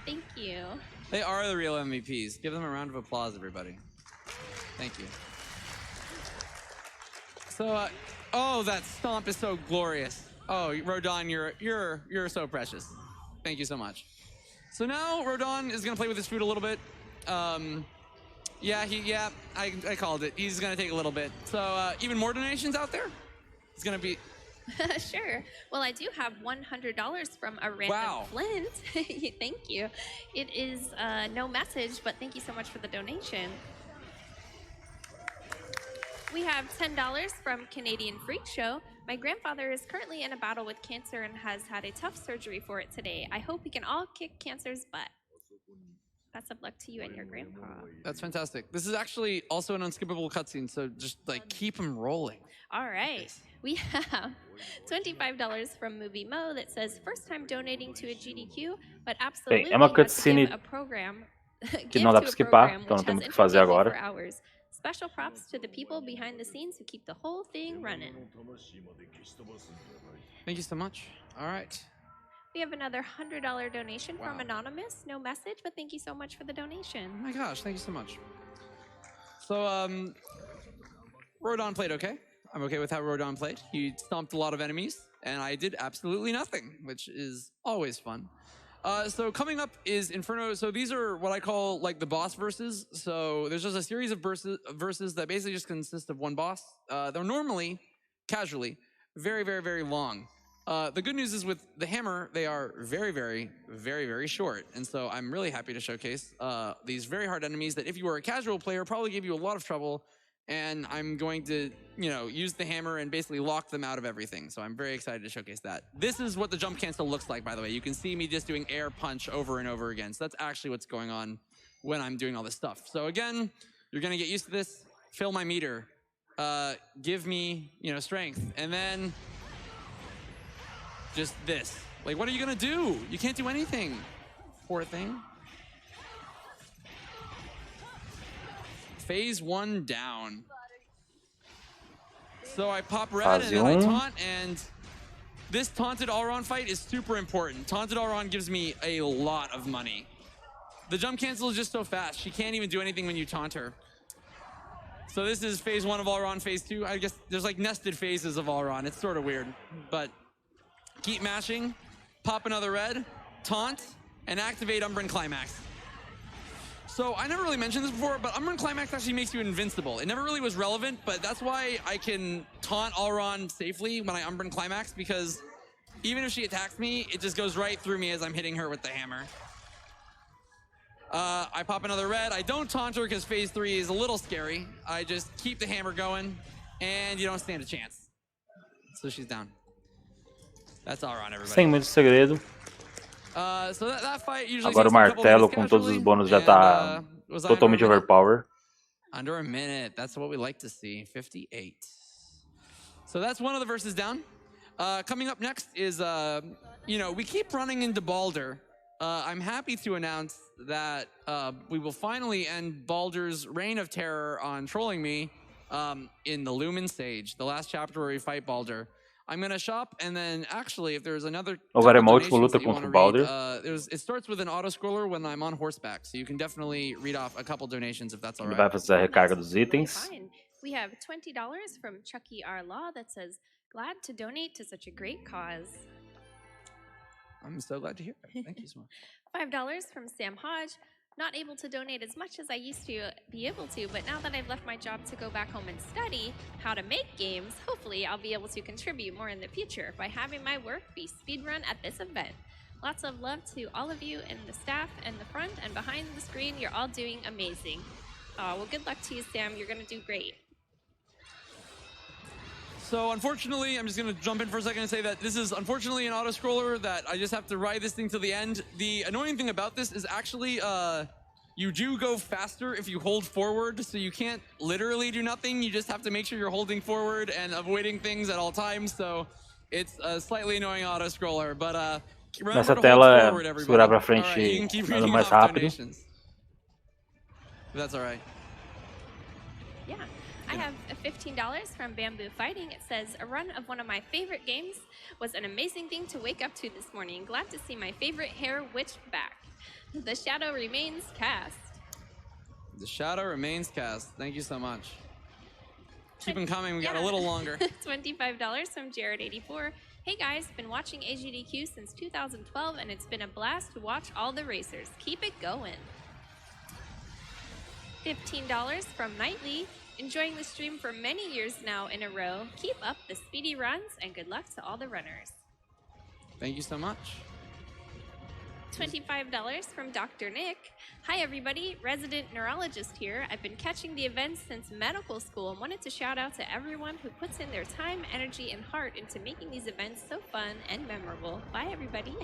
Thank you. They are the real MVPs. Give them a round of applause, everybody. Thank you. So, oh, that stomp is so glorious. Oh, Rodon, you're so precious. Thank you so much. So now Rodon is gonna play with his food a little bit. Yeah, I called it. He's gonna take a little bit. So even more donations out there? It's gonna be. Sure. Well, I do have $100 from a random Flint. Thank you. It is no message, but thank you so much for the donation. We have $10 from Canadian Freak Show. My grandfather is currently in a battle with cancer and has had a tough surgery for it today. I hope we can all kick cancer's butt. Best of luck to you and your grandpa. That's fantastic. This is actually also an unskippable cutscene, so just like keep them rolling. All right. We have $25 from Movie Mo that says first time donating to a GDQ, but absolutely uma cutscene a program que não dá para skipar, então não temos o que fazer agora. Special props to the people behind the scenes who keep the whole thing running. Thank you so much. All right. We have another $100 donation from Anonymous. No message, but thank you so much for the donation. Oh my gosh, thank you so much. So, Rodon played okay. I'm okay with how Rodon played. He stomped a lot of enemies, and I did absolutely nothing, which is always fun. So coming up is Inferno. So these are what I call like the boss verses. So there's just a series of verses that basically just consist of one boss. They're normally, casually, very, very, very long. The good news is with the hammer, they are very, very, very, very short. And so I'm really happy to showcase these very hard enemies that if you were a casual player, probably gave you a lot of trouble. And I'm going to, you know, use the hammer and basically lock them out of everything. So I'm very excited to showcase that. This is what the jump cancel looks like, by the way. You can see me just doing air punch over and over again. So that's actually what's going on when I'm doing all this stuff. So again, you're going to get used to this. Fill my meter. Give me, you know, strength. And then just this. Like, what are you going to do? You can't do anything. Poor thing. Phase 1 down. So I pop red and then I taunt, and this taunted Alron fight is super important. Taunted Alron gives me a lot of money. The jump cancel is just so fast. She can't even do anything when you taunt her. So this is phase 1 of Allron, phase 2. I guess there's like nested phases of Allron. It's sort of weird, but keep mashing, pop another red, taunt, and activate Umbran Climax. So I never really mentioned this before, but Umbran Climax actually makes you invincible. It never really was relevant, but that's why I can taunt Allron safely when I Umbran Climax, because even if she attacks me, it just goes right through me as I'm hitting her with the hammer. I pop another red. I don't taunt her because phase 3 is a little scary. I just keep the hammer going, and you don't stand a chance. So she's down. That's Allron, everybody. Sem muito segredo. So that fight usually Agora o martelo com todos os bônus já tá totalmente overpower. Under a minute. That's what we like to see. 58. So that's one of the verses down. Coming up next is, we keep running into Baldur. I'm happy to announce that we will finally end Baldur's reign of terror on trolling me in the Lumen Sage, the last chapter where we fight Baldur. I'm going to shop, and then actually, if there's another Houver emote luta contra o Baldur. It starts with an auto-scroller when I'm on horseback, so you can definitely read off a couple donations if that's all Ele right. vai fazer a recarga dos itens. We have $20 from Chucky R. Law that says, glad to donate to such a great cause. I'm so glad to hear that. Thank you so much. $5 from Sam Hodge. Not able to donate as much as I used to be able to, but now that I've left my job to go back home and study how to make games, hopefully I'll be able to contribute more in the future by having my work be speedrun at this event. Lots of love to all of you and the staff and the front and behind the screen. You're all doing amazing. Well, good luck to you, Sam. You're going to do great. So unfortunately, I'm just going to jump in for a second and say that this is unfortunately an auto-scroller that I just have to ride this thing till the end. The annoying thing about this is actually you do go faster if you hold forward, so you can't literally do nothing. You just have to make sure you're holding forward and avoiding things at all times. So it's a slightly annoying auto-scroller, but nessa tela segurar pra frente andando mais rápido. That's all right. Yeah. I have $15 from Bamboo Fighting. It says, a run of one of my favorite games was an amazing thing to wake up to this morning. Glad to see my favorite hair witch back. The shadow remains cast. The shadow remains cast. Thank you so much. Keep them coming. We got a little longer. $25 from Jared84. Hey guys, been watching AGDQ since 2012, and it's been a blast to watch all the racers. Keep it going. $15 from Nightly. Enjoying the stream for many years now in a row. Keep up the speedy runs, and good luck to all the runners. Thank you so much. $25 from Dr. Nick. Hi everybody, resident neurologist here. I've been catching the events since medical school and wanted to shout out to everyone who puts in their time, energy, and heart into making these events so fun and memorable. Bye everybody.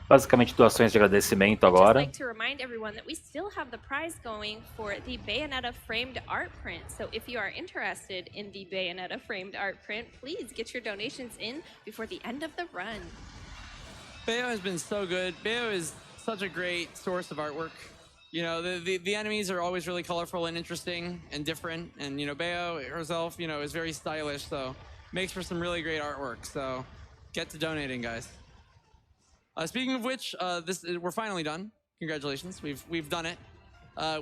Basicamente doações de agradecimento agora. I'd just like to remind everyone that we still have the prize going for the Bayonetta framed art print. So if you are interested in the Bayonetta framed art print, please get your donations in before the end of the run. Bayo has been so good. Bayo is such a great source of artwork. You know, the enemies are always really colorful and interesting and different. And, Bayo herself, is very stylish. So makes for some really great artwork. So get to donating, guys. Speaking of which, we're finally done. Congratulations, we've done it.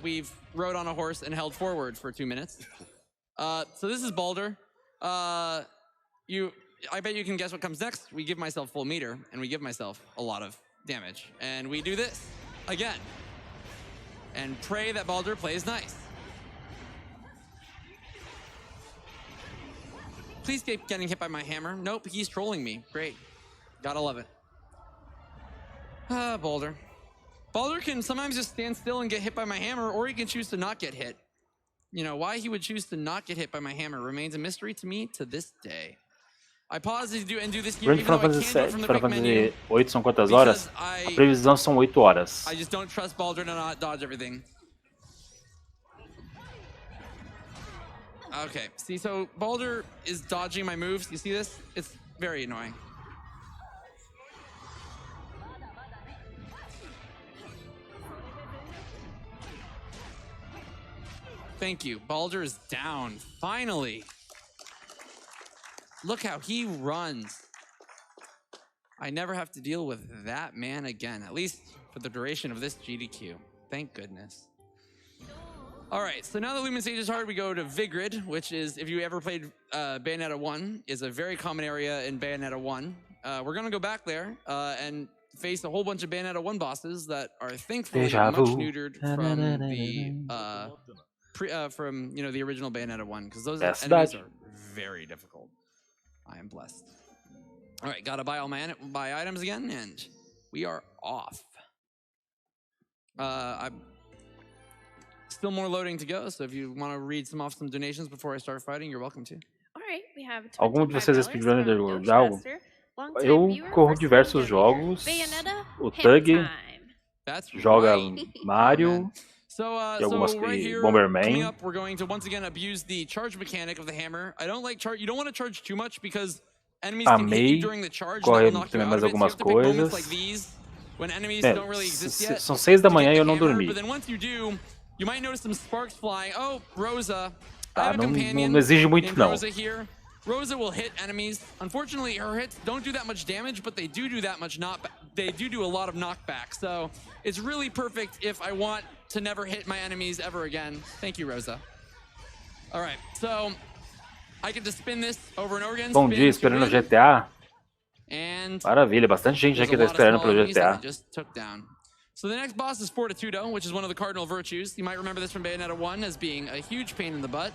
We've rode on a horse and held forward for 2 minutes. So this is Baldur. I bet you can guess what comes next. We give myself full meter, and we give myself a lot of damage. And we do this again. And pray that Baldur plays nice. Please keep getting hit by my hammer. Nope, he's trolling me. Great. Gotta love it. Baldur. Baldur can sometimes just stand still and get hit by my hammer, or he can choose to not get hit. Why he would choose to not get hit by my hammer remains a mystery to me to this day. I pause to do this here, even though I can't do it from the quick menu. Final Fantasy 8 são quantas horas? A previsão são 8 horas. I just don't trust Baldur to not dodge everything. Okay, see, so Baldur is dodging my moves. You see this? It's very annoying. Thank you. Baldur is down. Finally. Look how he runs. I never have to deal with that man again, at least for the duration of this GDQ. Thank goodness. All right, so now that Lumen Stage is hard, we go to Vigrid, which is, if you ever played Bayonetta 1, is a very common area in Bayonetta 1. We're gonna go back there and face a whole bunch of Bayonetta 1 bosses that are thankfully much neutered from the the original Bayonetta 1, because those enemies are very difficult. I am blessed. All right, gotta buy all my items again, and we are off. I'm still more loading to go, so if you want to read off some donations before I start fighting, you're welcome to. All right, we have Algum de vocês é speedrunner de algo? Eu corro diversos jogos. O Tug joga Mario. E algumas Bomberman. Coming up, we're going to once again abuse the charge mechanic of the hammer. I don't like charge. You don't want to charge too much because enemies can hit you during the charge. Corre também mais algumas coisas. São 6 da manhã e eu não dormi. But then once you do, you might notice some sparks flying. Oh, Rosa. Não exige muito não. Rosa will hit enemies. Unfortunately, her hits don't do that much damage, but they do that much they do a lot of knockback. So it's really perfect if I want to never hit my enemies ever again. Thank you, Rosa. All right, so I get to spin this over and over again. Bom dia, esperando o GTA. Maravilha, bastante gente aqui tá esperando pelo GTA. So the next boss is Fortitudo, which is one of the cardinal virtues. You might remember this from Bayonetta 1 as being a huge pain in the butt.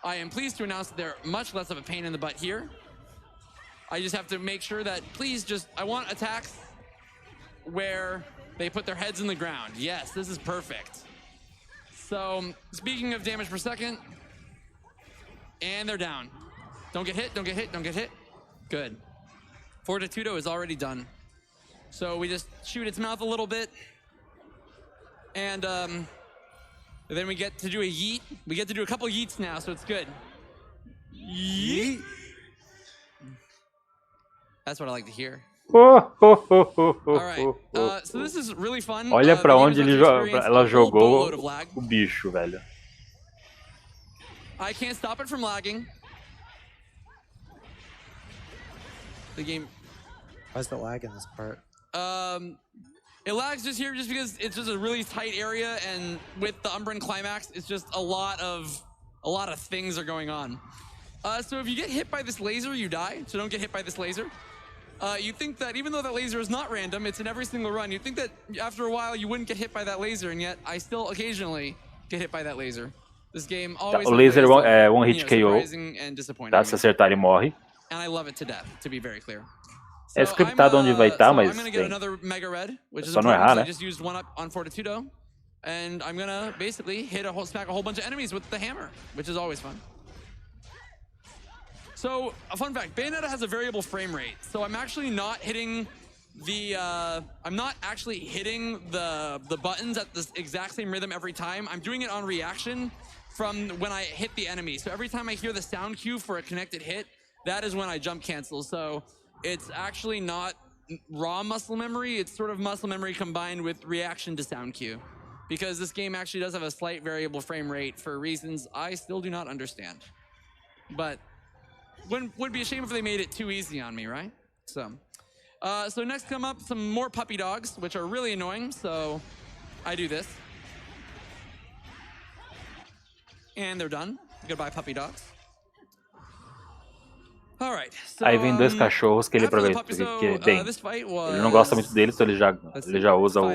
I am pleased to announce that they're much less of a pain in the butt here. I just have to make sure that, I want attacks where they put their heads in the ground. Yes, this is perfect. So, speaking of damage per second, and they're down. Don't get hit, don't get hit, don't get hit. Good. Fortitudo is already done. So we just shoot its mouth a little bit. And then we get to do a yeet. We get to do a couple yeets now, so it's good. Yeet. That's what I like to hear. All right. So this is really fun. Olha pra onde ela jogou o bicho, velho. I can't stop it from lagging. The game. Why is the lag in this part? It lags just here just because it's just a really tight area, and with the Umbran Climax, it's just a lot of things are going on. So if you get hit by this laser, you die. So don't get hit by this laser. You think that even though that laser is not random, it's in every single run, you think that after a while you wouldn't get hit by that laser, and yet I still occasionally get hit by that laser. This game always o laser é one hit KO. Tá, se acertar ele morre. And I love it to death, to be very clear. É scriptado onde vai estar, mas só não errar, né? I just used one up on Fortitudo, and I'm gonna basically smack a whole bunch of enemies with the hammer, which is always fun. So, a fun fact, Bayonetta has a variable frame rate, so I'm actually not hitting the buttons at the exact same rhythm every time. I'm doing it on reaction from when I hit the enemy. So every time I hear the sound cue for a connected hit, that is when I jump cancel. So it's actually not raw muscle memory, it's sort of muscle memory combined with reaction to sound cue. Because this game actually does have a slight variable frame rate for reasons I still do not understand. But would be a shame if they made it too easy on me, right? So next come up some more puppy dogs, which are really annoying, so I do this. And they're done. Goodbye, puppy dogs. Alright, so, aí vem dois cachorros que ele aproveita, porque bem, ele não gosta muito deles, então ele já usa o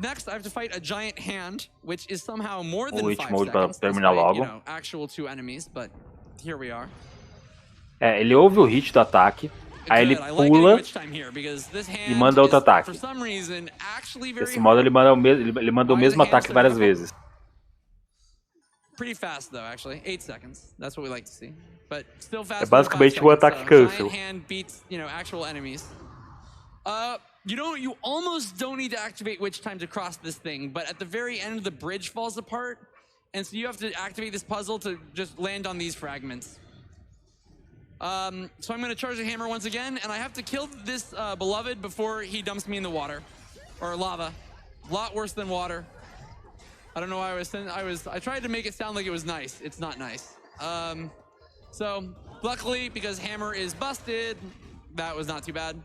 next, I have to fight a giant hand, which is somehow more than 5 seconds, para terminar despite, logo. Actual 2 enemies, but here we are. Ele ouve o hit do ataque, aí ele pula e manda outro ataque. Desse modo ele manda o mesmo ataque várias vezes. Pretty fast though, actually. 8 seconds. That's what we like to see. But still fast. É basicamente um ataque cancel. Giant hand beats, actual enemies. You almost don't need to activate witch time to cross this thing, but at the very end the bridge falls apart, and so you have to activate this puzzle to just land on these fragments. So I'm going to charge the hammer once again, and I have to kill this beloved before he dumps me in the water. Or lava. A lot worse than water. I don't know why I tried to make it sound like it was nice. It's not nice. So luckily, because hammer is busted, that was not too bad.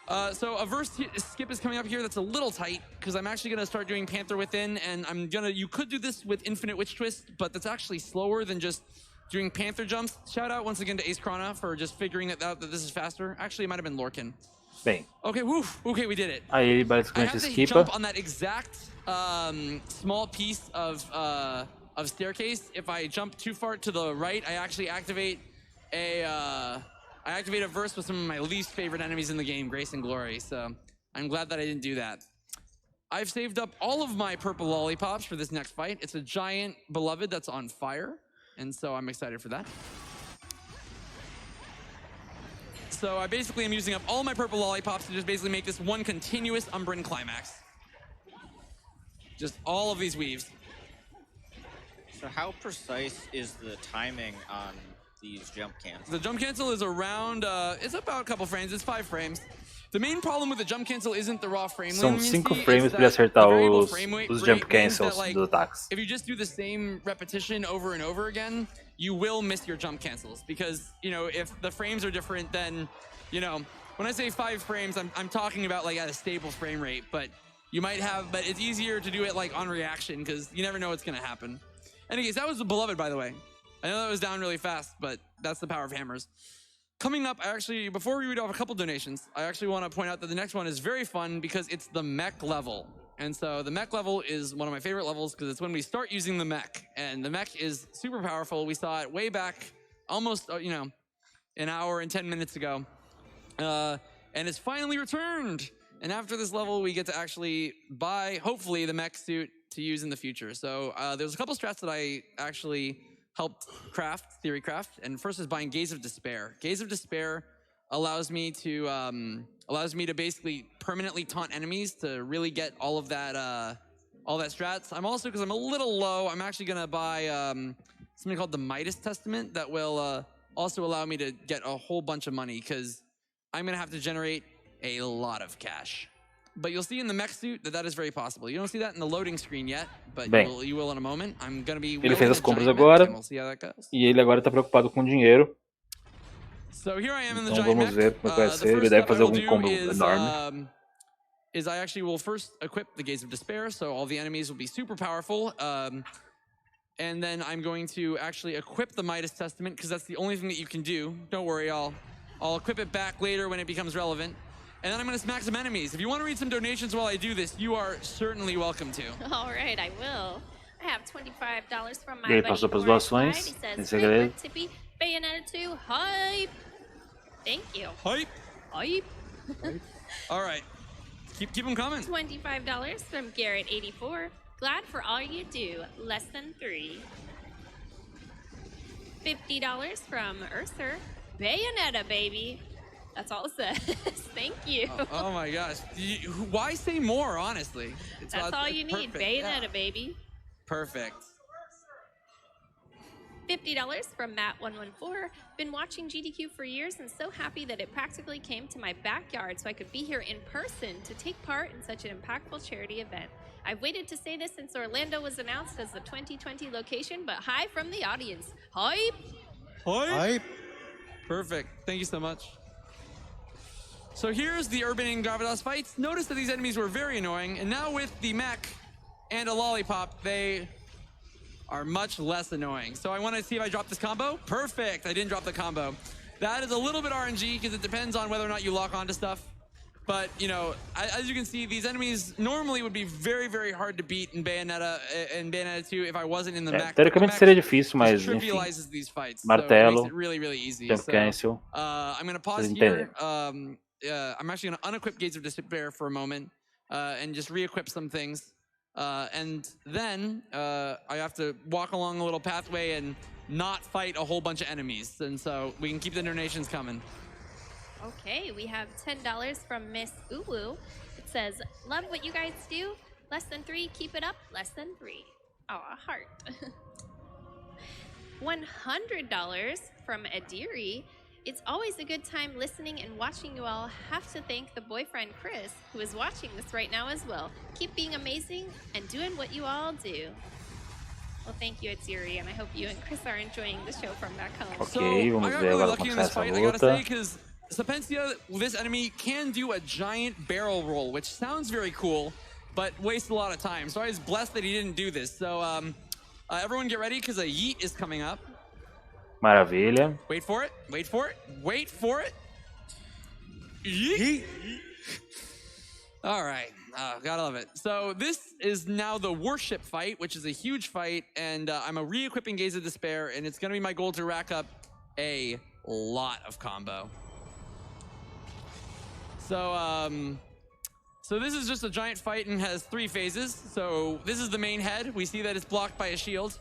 So a verse skip is coming up here that's a little tight because I'm actually going to start doing Panther Within, and you could do this with Infinite Witch Twist, but that's actually slower than just doing Panther jumps. Shout out once again to Ace Krana for just figuring it out that this is faster. Actually, it might have been Lorcan. Bem. Okay, woof. Okay, we did it. Aí ele I basicamente have to skipa. jump on that exact small piece of staircase. If I jump too far to the right, I actually activate a verse with some of my least favorite enemies in the game, Grace and Glory. So I'm glad that I didn't do that. I've saved up all of my purple lollipops for this next fight. It's a giant beloved that's on fire, and so I'm excited for that. So I basically am using up all my purple lollipops to just basically make this one continuous Umbran climax. Just all of these weaves. So how precise is the timing on these jump cancels? The jump cancel is around, it's about a couple frames, it's 5 frames. The main problem with the jump cancel isn't the raw frame São length. 5 frames para ele acertar os jump cancels like, dos ataques. if you just do the same repetition over and over again, you will miss your jump cancels because, you know, if the frames are different, then, you know, when I say 5 frames, I'm talking about like at a stable frame rate, but you might have, but it's easier to do it like on reaction because you never know what's going to happen. Anyways, that was the beloved, by the way. I know that was down really fast, but that's the power of hammers. Coming up, before we read off a couple donations, I actually want to point out that the next one is very fun because it's the mech level. And so the mech level is one of my favorite levels because it's when we start using the mech. And the mech is super powerful. We saw it way back, almost, you know, an hour and 10 minutes ago. And it's finally returned. And after this level, we get to actually buy, hopefully, the mech suit to use in the future. So there's a couple strats that I actually helped theory craft, and first is buying Gaze of Despair. Gaze of Despair allows me to basically permanently taunt enemies to really get all that strats. I'm also, because I'm a little low, I'm actually gonna buy something called the Midas Testament that will also allow me to get a whole bunch of money because I'm gonna have to generate a lot of cash. But you'll see in the mech suit that is very possible. You don't see that in the loading screen yet, but you will in a moment. I'm gonna be ele fez as compras agora, e ele agora está preocupado com dinheiro. So here I am in the Então giant vamos ver como vai ser. Ele deve fazer algum combo enorme. I actually will first equip the Gaze of Despair, so all the enemies will be super powerful. And then I'm going to actually equip the Midas Testament because that's the only thing that you can do. Don't worry, I'll equip it back later when it becomes relevant. And then I'm going to smack some enemies. If you want to read some donations while I do this, you are certainly welcome to. All right, I will. I have $25 from my E aí passou para as doações. Esse é segredo. Bayonetta 2, hype. Thank you. Hype. Hype. All right. Keep them coming. $25 from Garrett84. Glad for all you do. Less than 3. $50 from Urser. Bayonetta, baby. That's all it says. Thank you. Oh my gosh. Why say more, honestly? That's all you need. Bayonetta, baby. Perfect. $50 from Matt114. Been watching GDQ for years and so happy that it practically came to my backyard so I could be here in person to take part in such an impactful charity event. I've waited to say this since Orlando was announced as the 2020 location, but hi from the audience. Hype! Hype! Perfect. Thank you so much. So here's the Urban and Gravitas fights. Notice that these enemies were very annoying, and now with the mech and a lollipop, they are much less annoying. So I want to see if I drop this combo. Perfect. I didn't drop the combo. That is a little bit RNG because it depends on whether or not you lock onto stuff. But, you know, as you can see, these enemies normally would be very, very hard to beat in Bayonetta 2 if I wasn't in the mech. Teoricamente seria difícil, mas enfim. Trivializes these fights. Martelo, so it makes it really, really easy. jump cancel. I'm going to pause here. I'm actually going to unequip Gaze of Despair for a moment and just re-equip some things. And then I have to walk along a little pathway and not fight a whole bunch of enemies. And so we can keep the donations coming. Okay, we have $10 from Miss Uwu. It says, love what you guys do. Less than 3, keep it up. Less than 3. Oh, a heart. $100 from Adiri. It's always a good time listening and watching you all. Have to thank the boyfriend, Chris, who is watching this right now as well. Keep being amazing and doing what you all do. Well, thank you, Adiri, and I hope you and Chris are enjoying the show from back home. Ok, vamos ver agora como sai essa luta. Sapencia, this enemy can do a giant barrel roll, which sounds very cool, but wastes a lot of time. So I was blessed that he didn't do this. So everyone get ready, because a yeet is coming up. Maravilha. Wait for it, wait for it, wait for it. Yeet. All right, gotta love it. So this is now the worship fight, which is a huge fight, and I'm a re-equipping Gaze of Despair, and it's gonna be my goal to rack up a lot of combo. So this is just a giant fight and has 3 phases. So this is the main head. We see that it's blocked by a shield.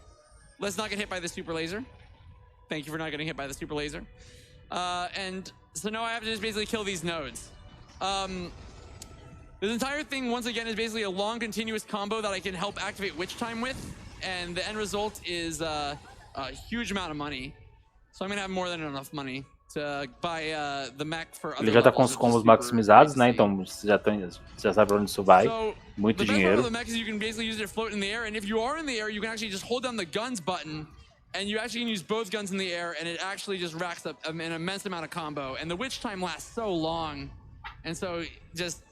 Let's not get hit by the super laser. Thank you for not getting hit by the super laser. And so now I have to just basically kill these nodes. This entire thing, once again, is basically a long continuous combo that I can help activate Witch Time with. And the end result is a huge amount of money. So I'm gonna have more than enough money to buy the mech for other Ele já tá com levels os of combos super maximizados, né? ecstasy. Então você já sabe pra onde isso vai. So, Muito the best part dinheiro. of the mech is you can basically use it to float in the air, and if you are in the air, you can actually just hold down the guns button, and you actually can use both guns in the air, and it actually just racks up an immense amount of combo. And the Witch Time lasts so long, and so just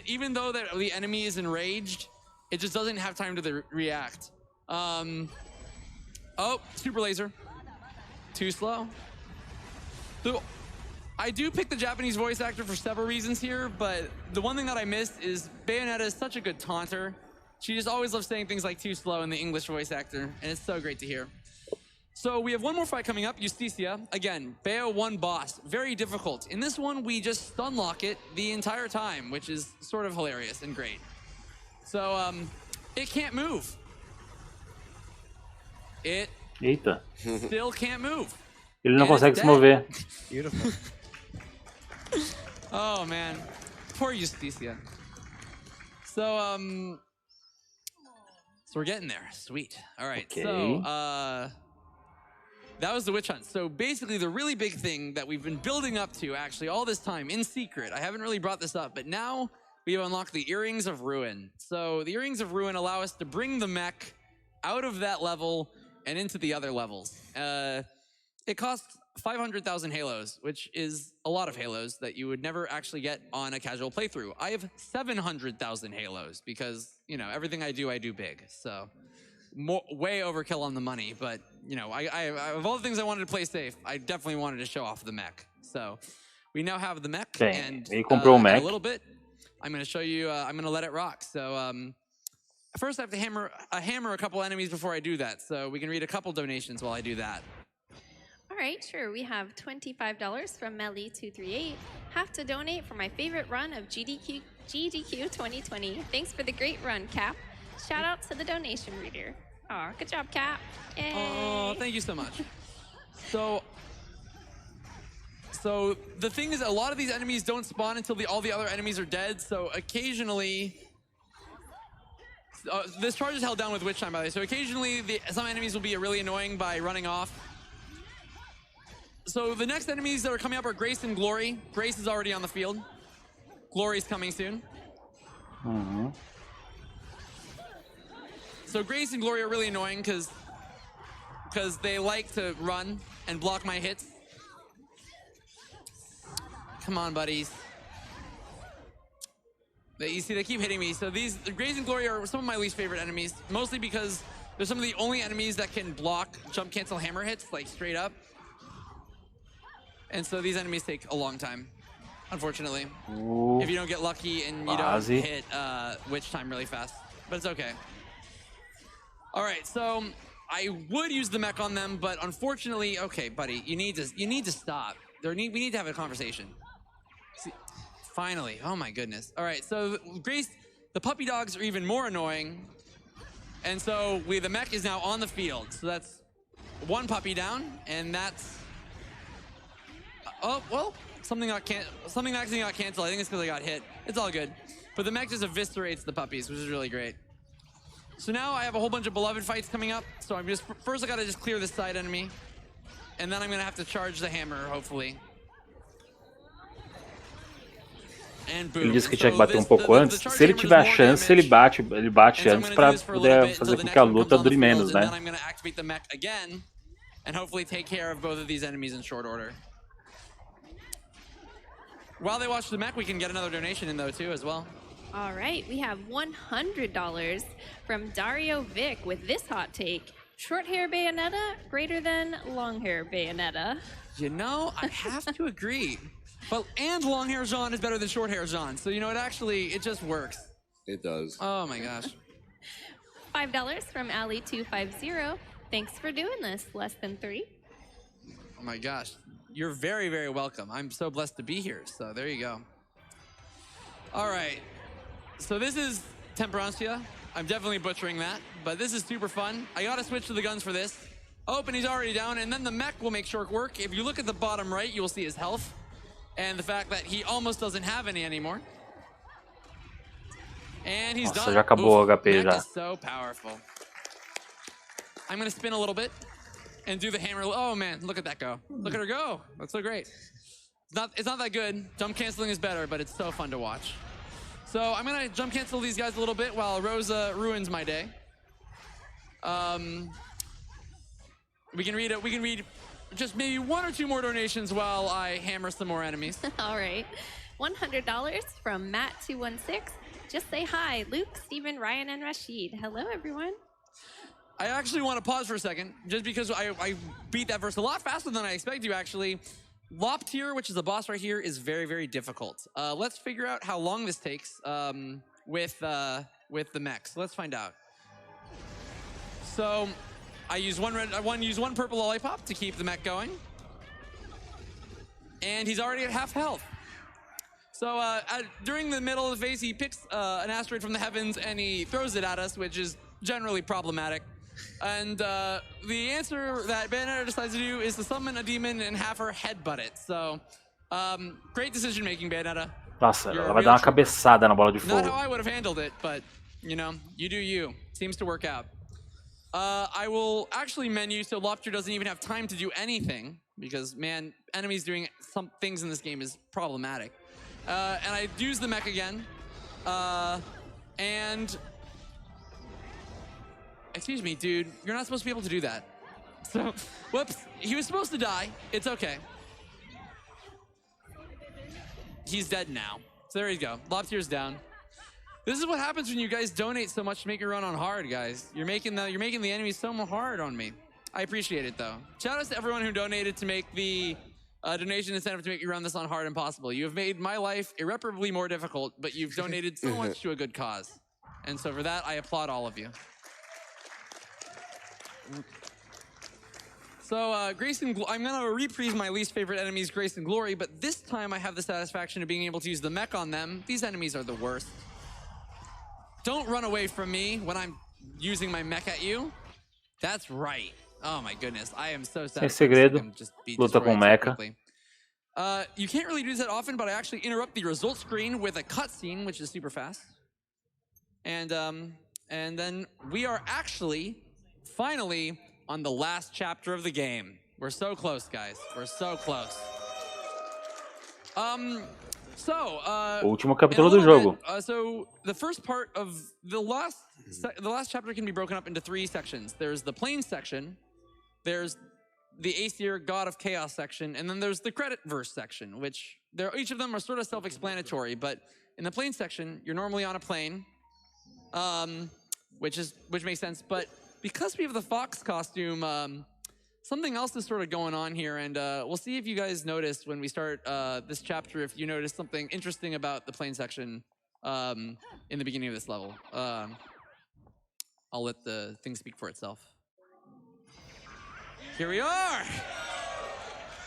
even though the enemy is enraged, it just doesn't have time to react. Oh, super laser. Too slow. So, I do pick the Japanese voice actor for several reasons here, but the one thing that I missed is Bayonetta is such a good taunter. She just always loves saying things like too slow in the English voice actor, and it's so great to hear. So we have one more fight coming up, Justicia. Again, Bayo 1 boss, very difficult. In this one, we just stun lock it the entire time, which is sort of hilarious and great. So, it can't move. It Eita. still can't move. Ele não And it's consegue se dead. mover. Beautiful. Oh man, poor Justicia. So we're getting there. Sweet. All right. Okay. So that was the witch hunt. So basically, the really big thing that we've been building up to, actually, all this time in secret. I haven't really brought this up, but now we have unlocked the Earrings of Ruin. So the Earrings of Ruin allow us to bring the mech out of that level and into the other levels. It costs 500,000 halos, which is a lot of halos that you would never actually get on a casual playthrough. I have 700,000 halos because, you know, everything I do big. So way overkill on the money, but, you know, I of all the things I wanted to play safe, I definitely wanted to show off the mech. So we now have the mech, Bem, and ele comprou o in mech. a little bit, I'm going to show you, I'm going to let it rock. So first I have to hammer a couple enemies before I do that. So we can read a couple donations while I do that. All right, sure. We have $25 from Melly238. Have to donate for my favorite run of GDQ 2020. Thanks for the great run, Cap. Shout out to the donation reader. Oh, good job, Cap. Yay. Oh, thank you so much. So the thing is, a lot of these enemies don't spawn until all the other enemies are dead. So occasionally, this charge is held down with Witch Time, by the way. So occasionally, some enemies will be really annoying by running off. So the next enemies that are coming up are Grace and Glory. Grace is already on the field. Glory's coming soon. Mm-hmm. So Grace and Glory are really annoying because they like to run and block my hits. Come on, buddies. You see, they keep hitting me. So Grace and Glory are some of my least favorite enemies, mostly because they're some of the only enemies that can block jump cancel hammer hits, like straight up. And so these enemies take a long time, unfortunately. Ooh, If you don't get lucky and you don't hit Witch Time really fast. But it's okay. All right, so I would use the mech on them, but unfortunately, okay, buddy, you need to stop. We need to have a conversation. See, finally, oh my goodness. All right, so Grace, the puppy dogs are even more annoying. And so the mech is now on the field. So that's one puppy down, and that's, oh, well, something actually got canceled. I think it's because I got hit. It's all good. But the mech just eviscerates the puppies, which is really great. So now I have a whole bunch of beloved fights coming up. So first I gotta just clear this side enemy. And then I'm gonna have to charge the hammer, hopefully. And boom. ele disse que tinha que bater um pouco antes. Se ele tiver a chance, ele bate antes para poder fazer com que a luta dure menos, né? And then I'm gonna activate the mech again and hopefully take care of both of these enemies in short order. while they watch the mech, we can get another donation in though too as well. All right, we have $100 from Dario Vic with this hot take. Short hair Bayonetta greater than long hair Bayonetta. You know, I have to agree. But and long hair Jean is better than short hair Jean. So you know, it just works. It does. Oh my gosh. $5 from Ali250. Thanks for doing this. Less than 3. Oh my gosh. You're very, very welcome. I'm so blessed to be here. So there you go. All right. So this is Temperancia. I'm definitely butchering that, but this is super fun. I gotta switch to the guns for this. Oh, and he's already down, and then the mech will make short work. If you look at the bottom right, you will see his health, and the fact that he almost doesn't have any anymore. And he's done. Já acabou o HP já. Is so powerful. I'm gonna spin a little bit and do the hammer. Oh man, look at that go. Look at her go. That's so great. It's not that good. Jump canceling is better, but it's so fun to watch. So I'm gonna jump cancel these guys a little bit while Rosa ruins my day. We can read just maybe 1 or 2 more donations while I hammer some more enemies. All right. $100 from Matt216. Just say hi, Luke, Steven, Ryan, and Rashid. Hello, everyone. I actually want to pause for a second, just because I beat that verse a lot faster than I expected to, actually. Loptier, which is the boss right here, is very, very difficult. Let's figure out how long this takes with the mechs. Let's find out. So I use one purple lollipop to keep the mech going. And he's already at half health. So during the middle of the phase, he picks an asteroid from the heavens and he throws it at us, which is generally problematic. And the answer that Bayonetta decides to do is to summon a demon and have her headbutt it. So, great decision making, Bayonetta. Nossa, ela vai dar uma cabeçada na bola de fogo. Not how I would have handled it, but, you know, you do you. Seems to work out. I will actually menu so Lopter doesn't even have time to do anything, because, man, enemies doing some things in this game is problematic. And I use the mech again. And... Excuse me, dude. You're not supposed to be able to do that. So, whoops. He was supposed to die. It's okay. He's dead now. So there you go. Lobtier's down. This is what happens when you guys donate so much to make your run on hard, guys. You're making the enemies so hard on me. I appreciate it, though. Shout out to everyone who donated to make the donation incentive to make you run this on hard impossible. You have made my life irreparably more difficult, but you've donated so much to a good cause. And so for that, I applaud all of you. So, Grace and I'm going to reprise my least favorite enemies, Grace and Glory, but this time I have the satisfaction of being able to use the mech on them. These enemies are the worst. Don't run away from me when I'm using my mech at you. That's right. Oh my goodness, I am so sad. Sem segredo, luta com mecha. You can't really do this that often, but I actually interrupt the result screen with a cutscene, which is super fast. And then we are actually... finally, on the last chapter of the game. We're so close, guys. We're so close. O último capítulo do jogo. So the first part of the last chapter can be broken up into 3 sections. There's the plain section, there's the Aesir God of Chaos section, and then there's the credit verse section, which each of them are sort of self-explanatory. But in the plain section, you're normally on a plane, which makes sense. But because we have the fox costume, something else is sort of going on here, and we'll see if you guys notice when we start this chapter, if you notice something interesting about the plane section in the beginning of this level. I'll let the thing speak for itself. Here we are!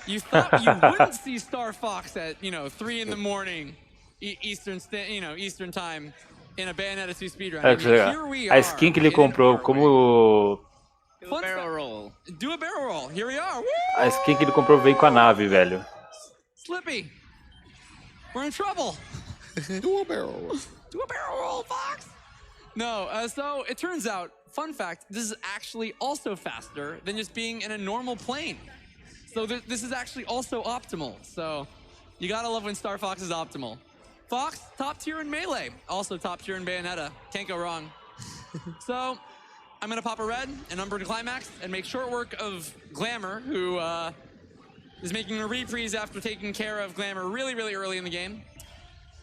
You thought you wouldn't see Star Fox at, 3 in the morning, Eastern time, in a Bayonetta 2 speedrun. Here we are. A skin que ele comprou como... Do a barrel roll. Do a barrel roll. Here we are. Woo! A skin que ele comprou veio com a nave, velho. Slippy. We're in trouble. Do a barrel roll. Do a barrel roll, Fox. No, so it turns out, fun fact, this is actually also faster than just being in a normal plane. So this is actually also optimal. So you gotta love when Star Fox is optimal. Fox, top tier in Melee. Also top tier in Bayonetta. Can't go wrong. So I'm gonna pop a red and number to Climax and make short work of Glamour, who is making a reprise after taking care of Glamour really, really early in the game.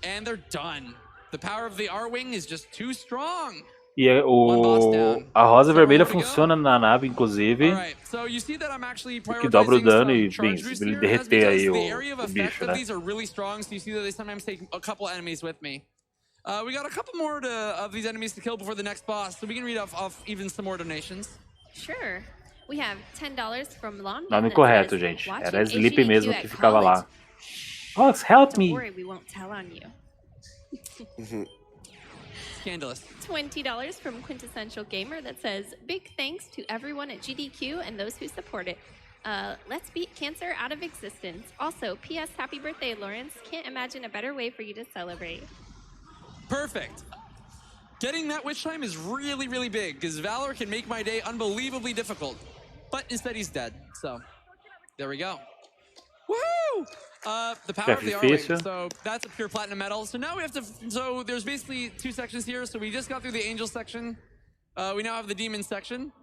And they're done. The power of the R-Wing is just too strong. E a rosa vermelha funciona na nave, inclusive, o que dobra o dano e, bem, se ele derreter aí o bicho, né? These are really strong, so you see that they sometimes take a couple enemies with me. We got a couple more of these enemies to kill before the next boss, so we can read off even some more donations. Sure. We have $10 from Lon. Nome incorreto, gente. Era a Sleep mesmo que ficava lá. Oh, help me! Don't worry, we won't tell on you. Scandalous. $20 from Quintessential Gamer that says, big thanks to everyone at GDQ and those who support it. Let's beat cancer out of existence. Also, P.S. Happy birthday, Lawrence. Can't imagine a better way for you to celebrate. Perfect. Getting that witch time is really, really big because Valor can make my day unbelievably difficult. But instead he's dead. So, there we go. Woohoo! The power of the R-Wing. So that's a pure platinum medal. So now we have to, so there's basically two sections here. So we just got through the angel section. We now have the demon section.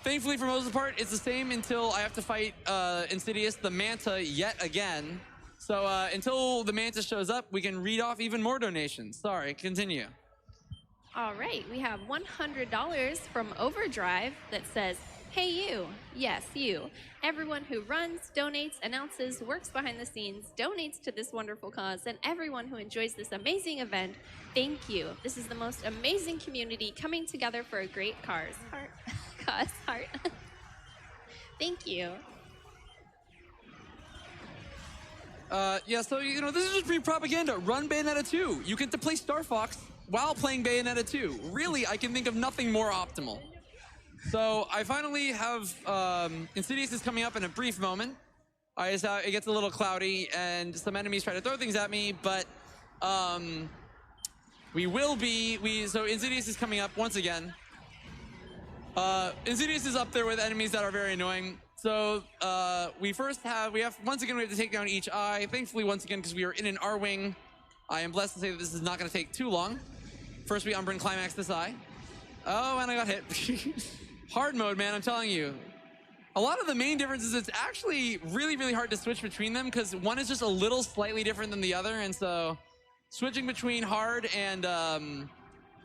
Thankfully for most of the part, it's the same until I have to fight Insidious, the Manta, yet again. So until the Manta shows up, we can read off even more donations. Sorry, continue. All right, we have $100 from Overdrive that says, hey you, yes you, everyone who runs, donates, announces, works behind the scenes, donates to this wonderful cause, and everyone who enjoys this amazing event, thank you. This is the most amazing community coming together for a great cause. Heart. Thank you. Yeah, so, you know, this is just free propaganda. Run Bayonetta 2. You get to play Star Fox while playing Bayonetta 2. Really, I can think of nothing more optimal. So I finally have Insidious is coming up in a brief moment. It gets a little cloudy and some enemies try to throw things at me, but so Insidious is coming up once again. Insidious is up there with enemies that are very annoying. So we have once again we have to take down each eye. Thankfully, once again, because we are in an R-Wing, I am blessed to say that this is not going to take too long. First we Umbran Climax this eye. Oh, and I got hit. Hard mode, man, I'm telling you. A lot of the main difference is it's actually really, really hard to switch between them because one is just a little slightly different than the other, and so switching between hard and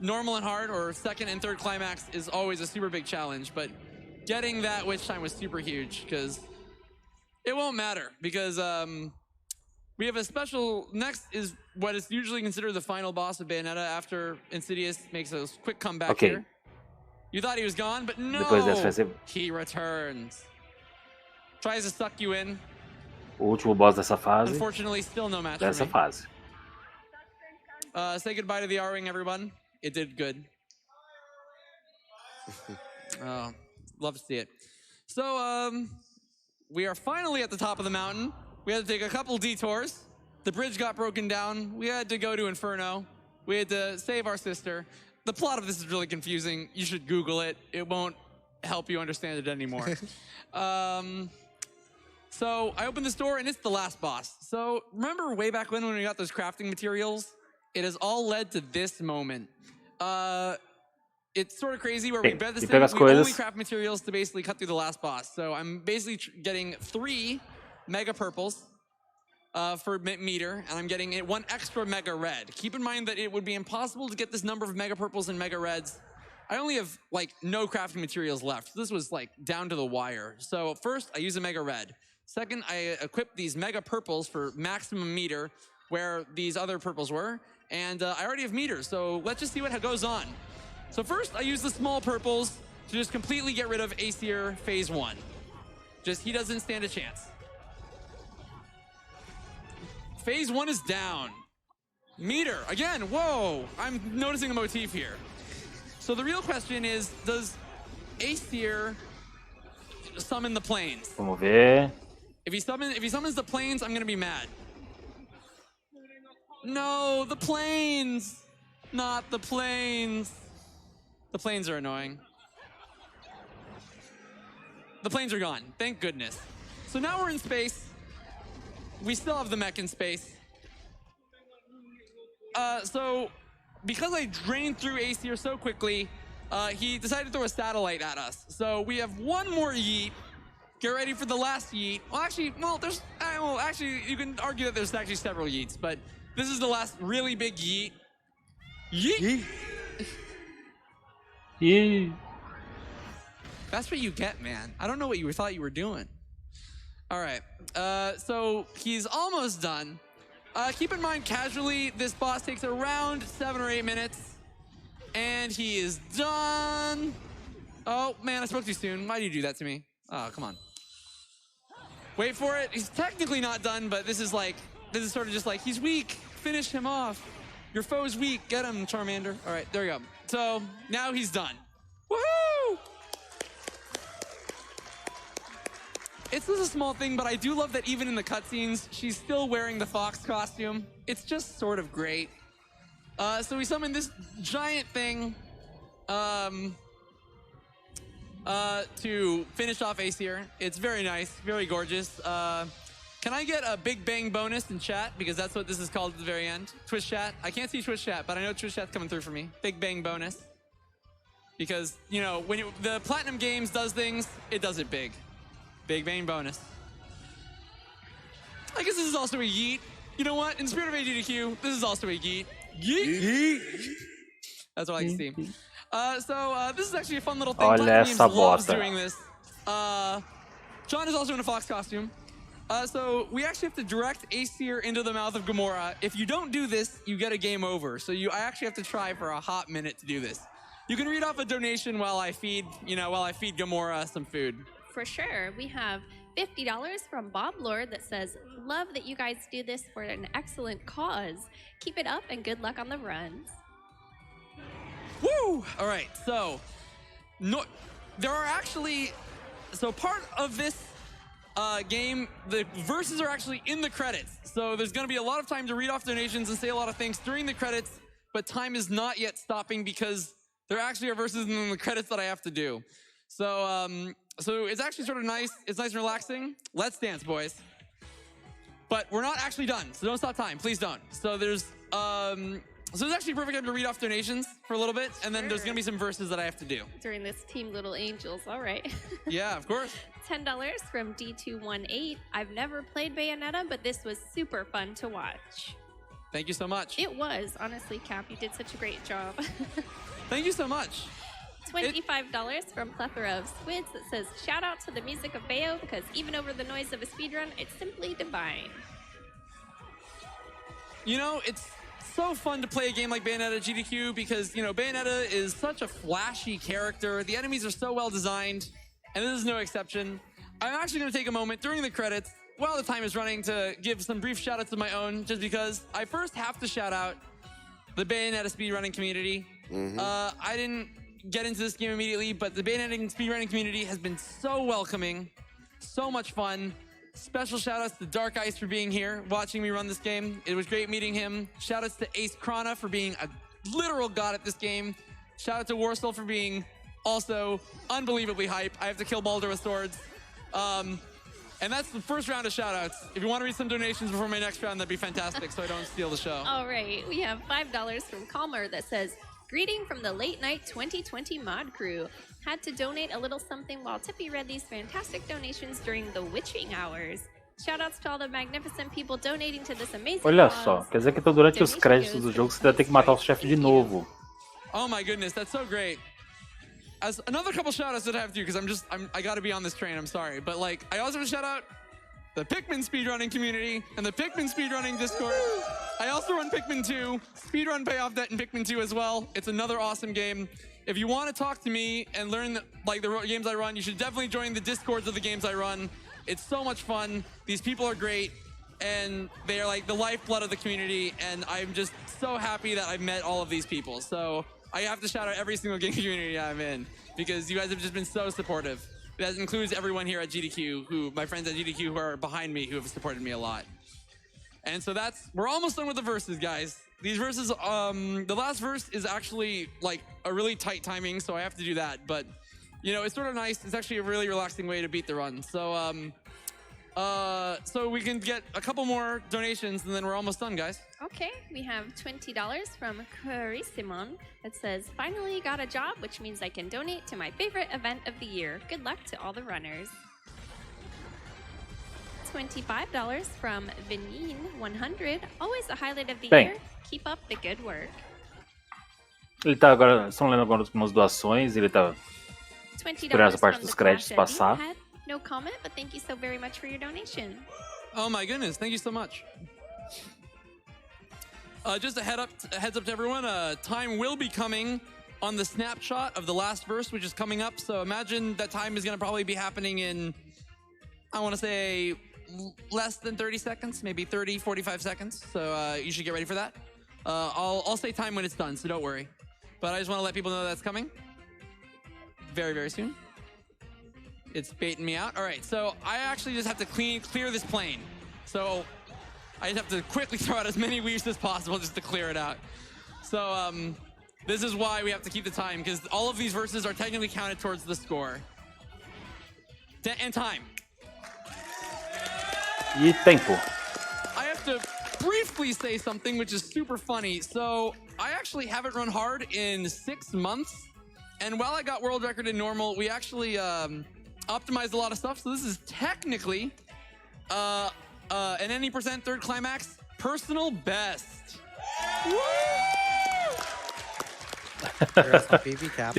normal and hard, or second and third climax, is always a super big challenge, but getting that witch time was super huge because it won't matter because we have a special, next is what is usually considered the final boss of Bayonetta after Insidious makes a quick comeback here. You thought he was gone, but no, he returns. Tries to suck you in. O último boss dessa fase. Unfortunately, still no match dessa for me. Fase. Say goodbye to the R-Wing, everyone. It did good. Oh, love to see it. So, we are finally at the top of the mountain. We had to take a couple detours. The bridge got broken down. We had to go to Inferno. We had to save our sister. The plot of this is really confusing. You should Google it. It won't help you understand it anymore. So I opened this door and it's the last boss. So remember way back when we got those crafting materials? It has all led to this moment. It's sort of crazy where we bet this thing, we only craft materials to basically cut through the last boss. So I'm basically getting 3 mega purples for meter, and I'm getting 1 extra mega red. Keep in mind that it would be impossible to get this number of mega purples and mega reds. I only have like no crafting materials left. So this was like down to the wire. So first I use a mega red. Second, I equip these mega purples for maximum meter where these other purples were. And I already have meters, so let's just see what goes on. So first I use the small purples to just completely get rid of Aesir phase 1. Just, he doesn't stand a chance. Phase 1 is down. Meter, again, whoa, I'm noticing a motif here. So the real question is, does Aesir summon the planes? Vamos ver. If he summons the planes, I'm gonna be mad. No, the planes! Not the planes. The planes are annoying. The planes are gone, thank goodness. So now we're in space. We still have the mech in space. So because I drained through Aesir so quickly, he decided to throw a satellite at us. So we have 1 more yeet, Get ready for the last yeet. Well, actually, you can argue that there's actually several yeets, but this is the last really big yeet. Yeet. E That's what you get, man. I don't know what you thought you were doing. All right. So he's almost done. Keep in mind, casually, this boss takes around 7 or 8 minutes. And he is done. Oh, man, I spoke too soon. Why did you do that to me? Oh, come on. Wait for it. He's technically not done, but this is sort of just like, he's weak. Finish him off. Your foe's weak. Get him, Charmander. All right, there we go. So now he's done. Woohoo! It's just a small thing, but I do love that even in the cutscenes, she's still wearing the fox costume. It's just sort of great. So we summon this giant thing to finish off Aesir. It's very nice, very gorgeous. Can I get a Big Bang bonus in chat? Because that's what this is called at the very end. Twitch chat. I can't see Twitch chat, but I know Twitch chat's coming through for me. Big Bang bonus. Because, you know, when the Platinum Games does things, it does it big. Big Bang bonus. I guess this is also a yeet. You know what? In the spirit of AGDQ, this is also a yeet. Yeet. That's what I like to see. So this is actually a fun little thing. Olha Platinum Games essa loves bota. doing this. John is also in a fox costume. So we actually have to direct Aesir into the mouth of Gamora. If you don't do this, you get a game over. So I actually have to try for a hot minute to do this. You can read off a donation while I feed Gamora some food. For sure. We have $50 from Bob Lord that says, love that you guys do this for an excellent cause. Keep it up and good luck on the runs. Woo! All right, so there are actually, part of this game, the verses are actually in the credits. So there's going to be a lot of time to read off donations and say a lot of things during the credits, but time is not yet stopping because there actually are verses in the credits that I have to do. So it's actually sort of nice. It's nice and relaxing. Let's dance, boys. But we're not actually done, so don't stop time. Please don't. So there's actually a perfect time to read off donations for a little bit, and then there's gonna be some verses that I have to do. During this Team Little Angels, all right. Yeah, of course. $10 from D218. I've never played Bayonetta, but this was super fun to watch. Thank you so much. It was, honestly, Cap. You did such a great job. Thank you so much. $25 from Plethora of Squids that says, shout out to the music of Bayo because even over the noise of a speedrun, it's simply divine. You know, it's so fun to play a game like Bayonetta GDQ because, you know, Bayonetta is such a flashy character. The enemies are so well designed, and this is no exception. I'm actually going to take a moment during the credits, while the time is running, to give some brief shout-outs of my own, just because I first have to shout out the Bayonetta speedrunning community. I didn't get into this game immediately, but the Bayonetta speedrunning community has been so welcoming, so much fun. Special shout-outs to Dark Ice for being here, watching me run this game. It was great meeting him. Shout-outs to Ace Krana for being a literal god at this game. Shout-out to Warstall for being also unbelievably hype. I have to kill Baldur with swords. And that's the first round of shout-outs. If you want to read some donations before my next round, that'd be fantastic, so I don't steal the show. All right, we have $5 from Calmer that says, greeting from the Late Night 2020 mod crew. Had to donate a little something while Tippy read these fantastic donations during the witching hours. Shoutouts to all the magnificent people donating to this amazing Olha cause. só, quer dizer que então durante os créditos do jogo você vai ter que matar o chefe de novo. Oh my goodness, that's so great. As another couple shoutouts that I have to do, because I gotta be on this train, I'm sorry. But like, I also have to shout out the Pikmin speedrunning community and the Pikmin speedrunning Discord. I also run Pikmin 2, Speedrun Payoff Debt in Pikmin 2 as well. It's another awesome game. If you want to talk to me and learn like the games I run, you should definitely join the Discords of the games I run. It's so much fun. These people are great, and they are like the lifeblood of the community, and I'm just so happy that I've met all of these people. So I have to shout out every single game community I'm in, because you guys have just been so supportive. That includes everyone here at GDQ, my friends at GDQ who are behind me, who have supported me a lot. And so we're almost done with the verses, guys. These verses, the last verse is actually like a really tight timing, so I have to do that. But, you know, it's sort of nice. It's actually a really relaxing way to beat the run. So, so we can get a couple more donations, and then we're almost done, guys. Okay, we have $20 from Carissimon that says, finally got a job, which means I can donate to my favorite event of the year. Good luck to all the runners. $25 from Benin100. Always the highlight of the Bem. year. Keep up the good work. Ele tá agora, estão lendo agora algumas doações, ele tá esperando essa parte dos créditos passar. No comment, but thank you so very much for your donation. Oh my goodness, thank you so much. Just a heads up to everyone, time will be coming on the snapshot of the last verse, which is coming up. So imagine that time is going to probably be happening in, I want to say, less than 30 seconds, maybe 30, 45 seconds. So you should get ready for that. I'll say time when it's done, so don't worry. But I just want to let people know that's coming very, very soon. It's baiting me out. All right, so I actually just have to clear this plane. So I just have to quickly throw out as many weaves as possible just to clear it out. So this is why we have to keep the time, because all of these verses are technically counted towards the score. And time. E tempo. I have to briefly say something which is super funny. So I actually haven't run hard in 6 months. And while I got world record in normal, we actually optimized a lot of stuff. So this is technically an any percent third climax personal best.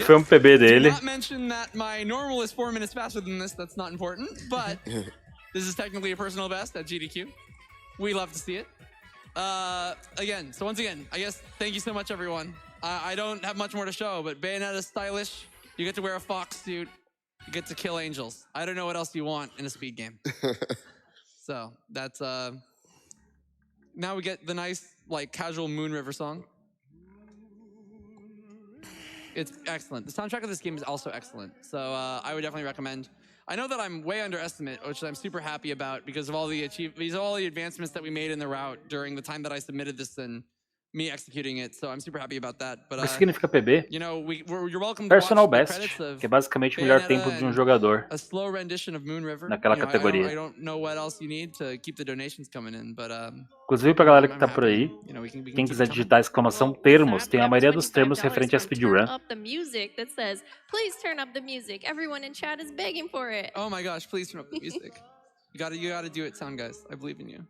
Foi PB dele. Do not mention that my normal is 4 minutes faster than this. That's not important. But this is technically a personal best at GDQ. We love to see it. Again, so once again, I guess thank you so much, everyone. I don't have much more to show, but Bayonetta's stylish. You get to wear a fox suit. You get to kill angels. I don't know what else you want in a speed game. So that's now we get the nice like casual Moon River song. It's excellent. The soundtrack of this game is also excellent. So I would definitely recommend. I know that I'm way underestimate, which I'm super happy about because of all the advancements that we made in the route during the time that I submitted this and me executing it. So I'm super happy about that. But O que significa PB? you know, you're welcome to Personal watch the best, credits of que é basicamente o melhor tempo de um jogador a slow rendition of Moon River. naquela You know, categoria. I don't know what else you need to keep the donations coming in, but Inclusive pra galera que tá por aí, you know, we can quem keep quiser coming. digitar exclamação termos, tem a maioria dos termos referente a speedrun. Up the music that says, please turn up the music. Everyone in chat is begging for it. Oh my gosh, please turn up the music. You gotta do it, sound guys. I believe in you.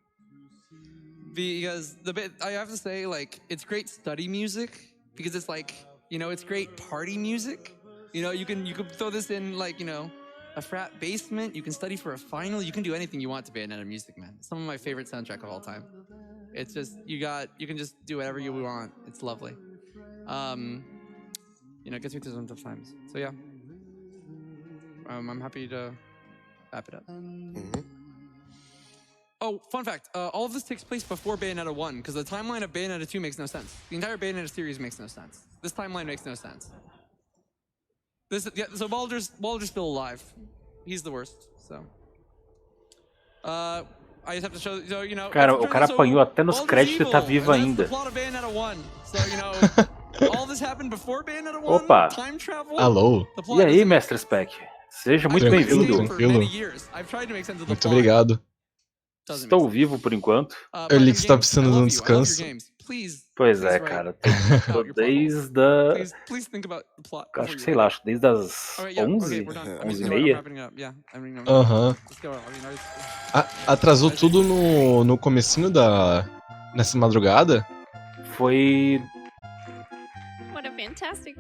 Because I have to say, like, it's great study music because it's like, you know, it's great party music. You know, you can throw this in like, you know, a frat basement. You can study for a final. You can do anything you want to Bayonetta music, man. It's some of my favorite soundtrack of all time. It's just you can just do whatever you want. It's lovely. You know, it gets me through some tough times. So yeah, I'm happy to wrap it up. Oh, fun fact, all of this takes place before Bayonetta 1, because the timeline of Bayonetta 2 makes no sense. The entire Bayonetta series makes no sense. This timeline makes no sense. So Balder's still alive. He's the worst, so. I just have to show, so, you know... Cara, o cara apanhou até nos créditos e tá vivo ainda. Opa! Alô? E aí, Mestre Spec? Seja muito bem-vindo. Tranquilo. Muito obrigado. Estou vivo por enquanto. Eu li que você tá precisando de um descanso. Pois é, cara. Tô desde a... Acho que, sei lá, acho que desde as 11, 11h30. Aham. Atrasou tudo no comecinho nessa madrugada? Foi... What a fantastic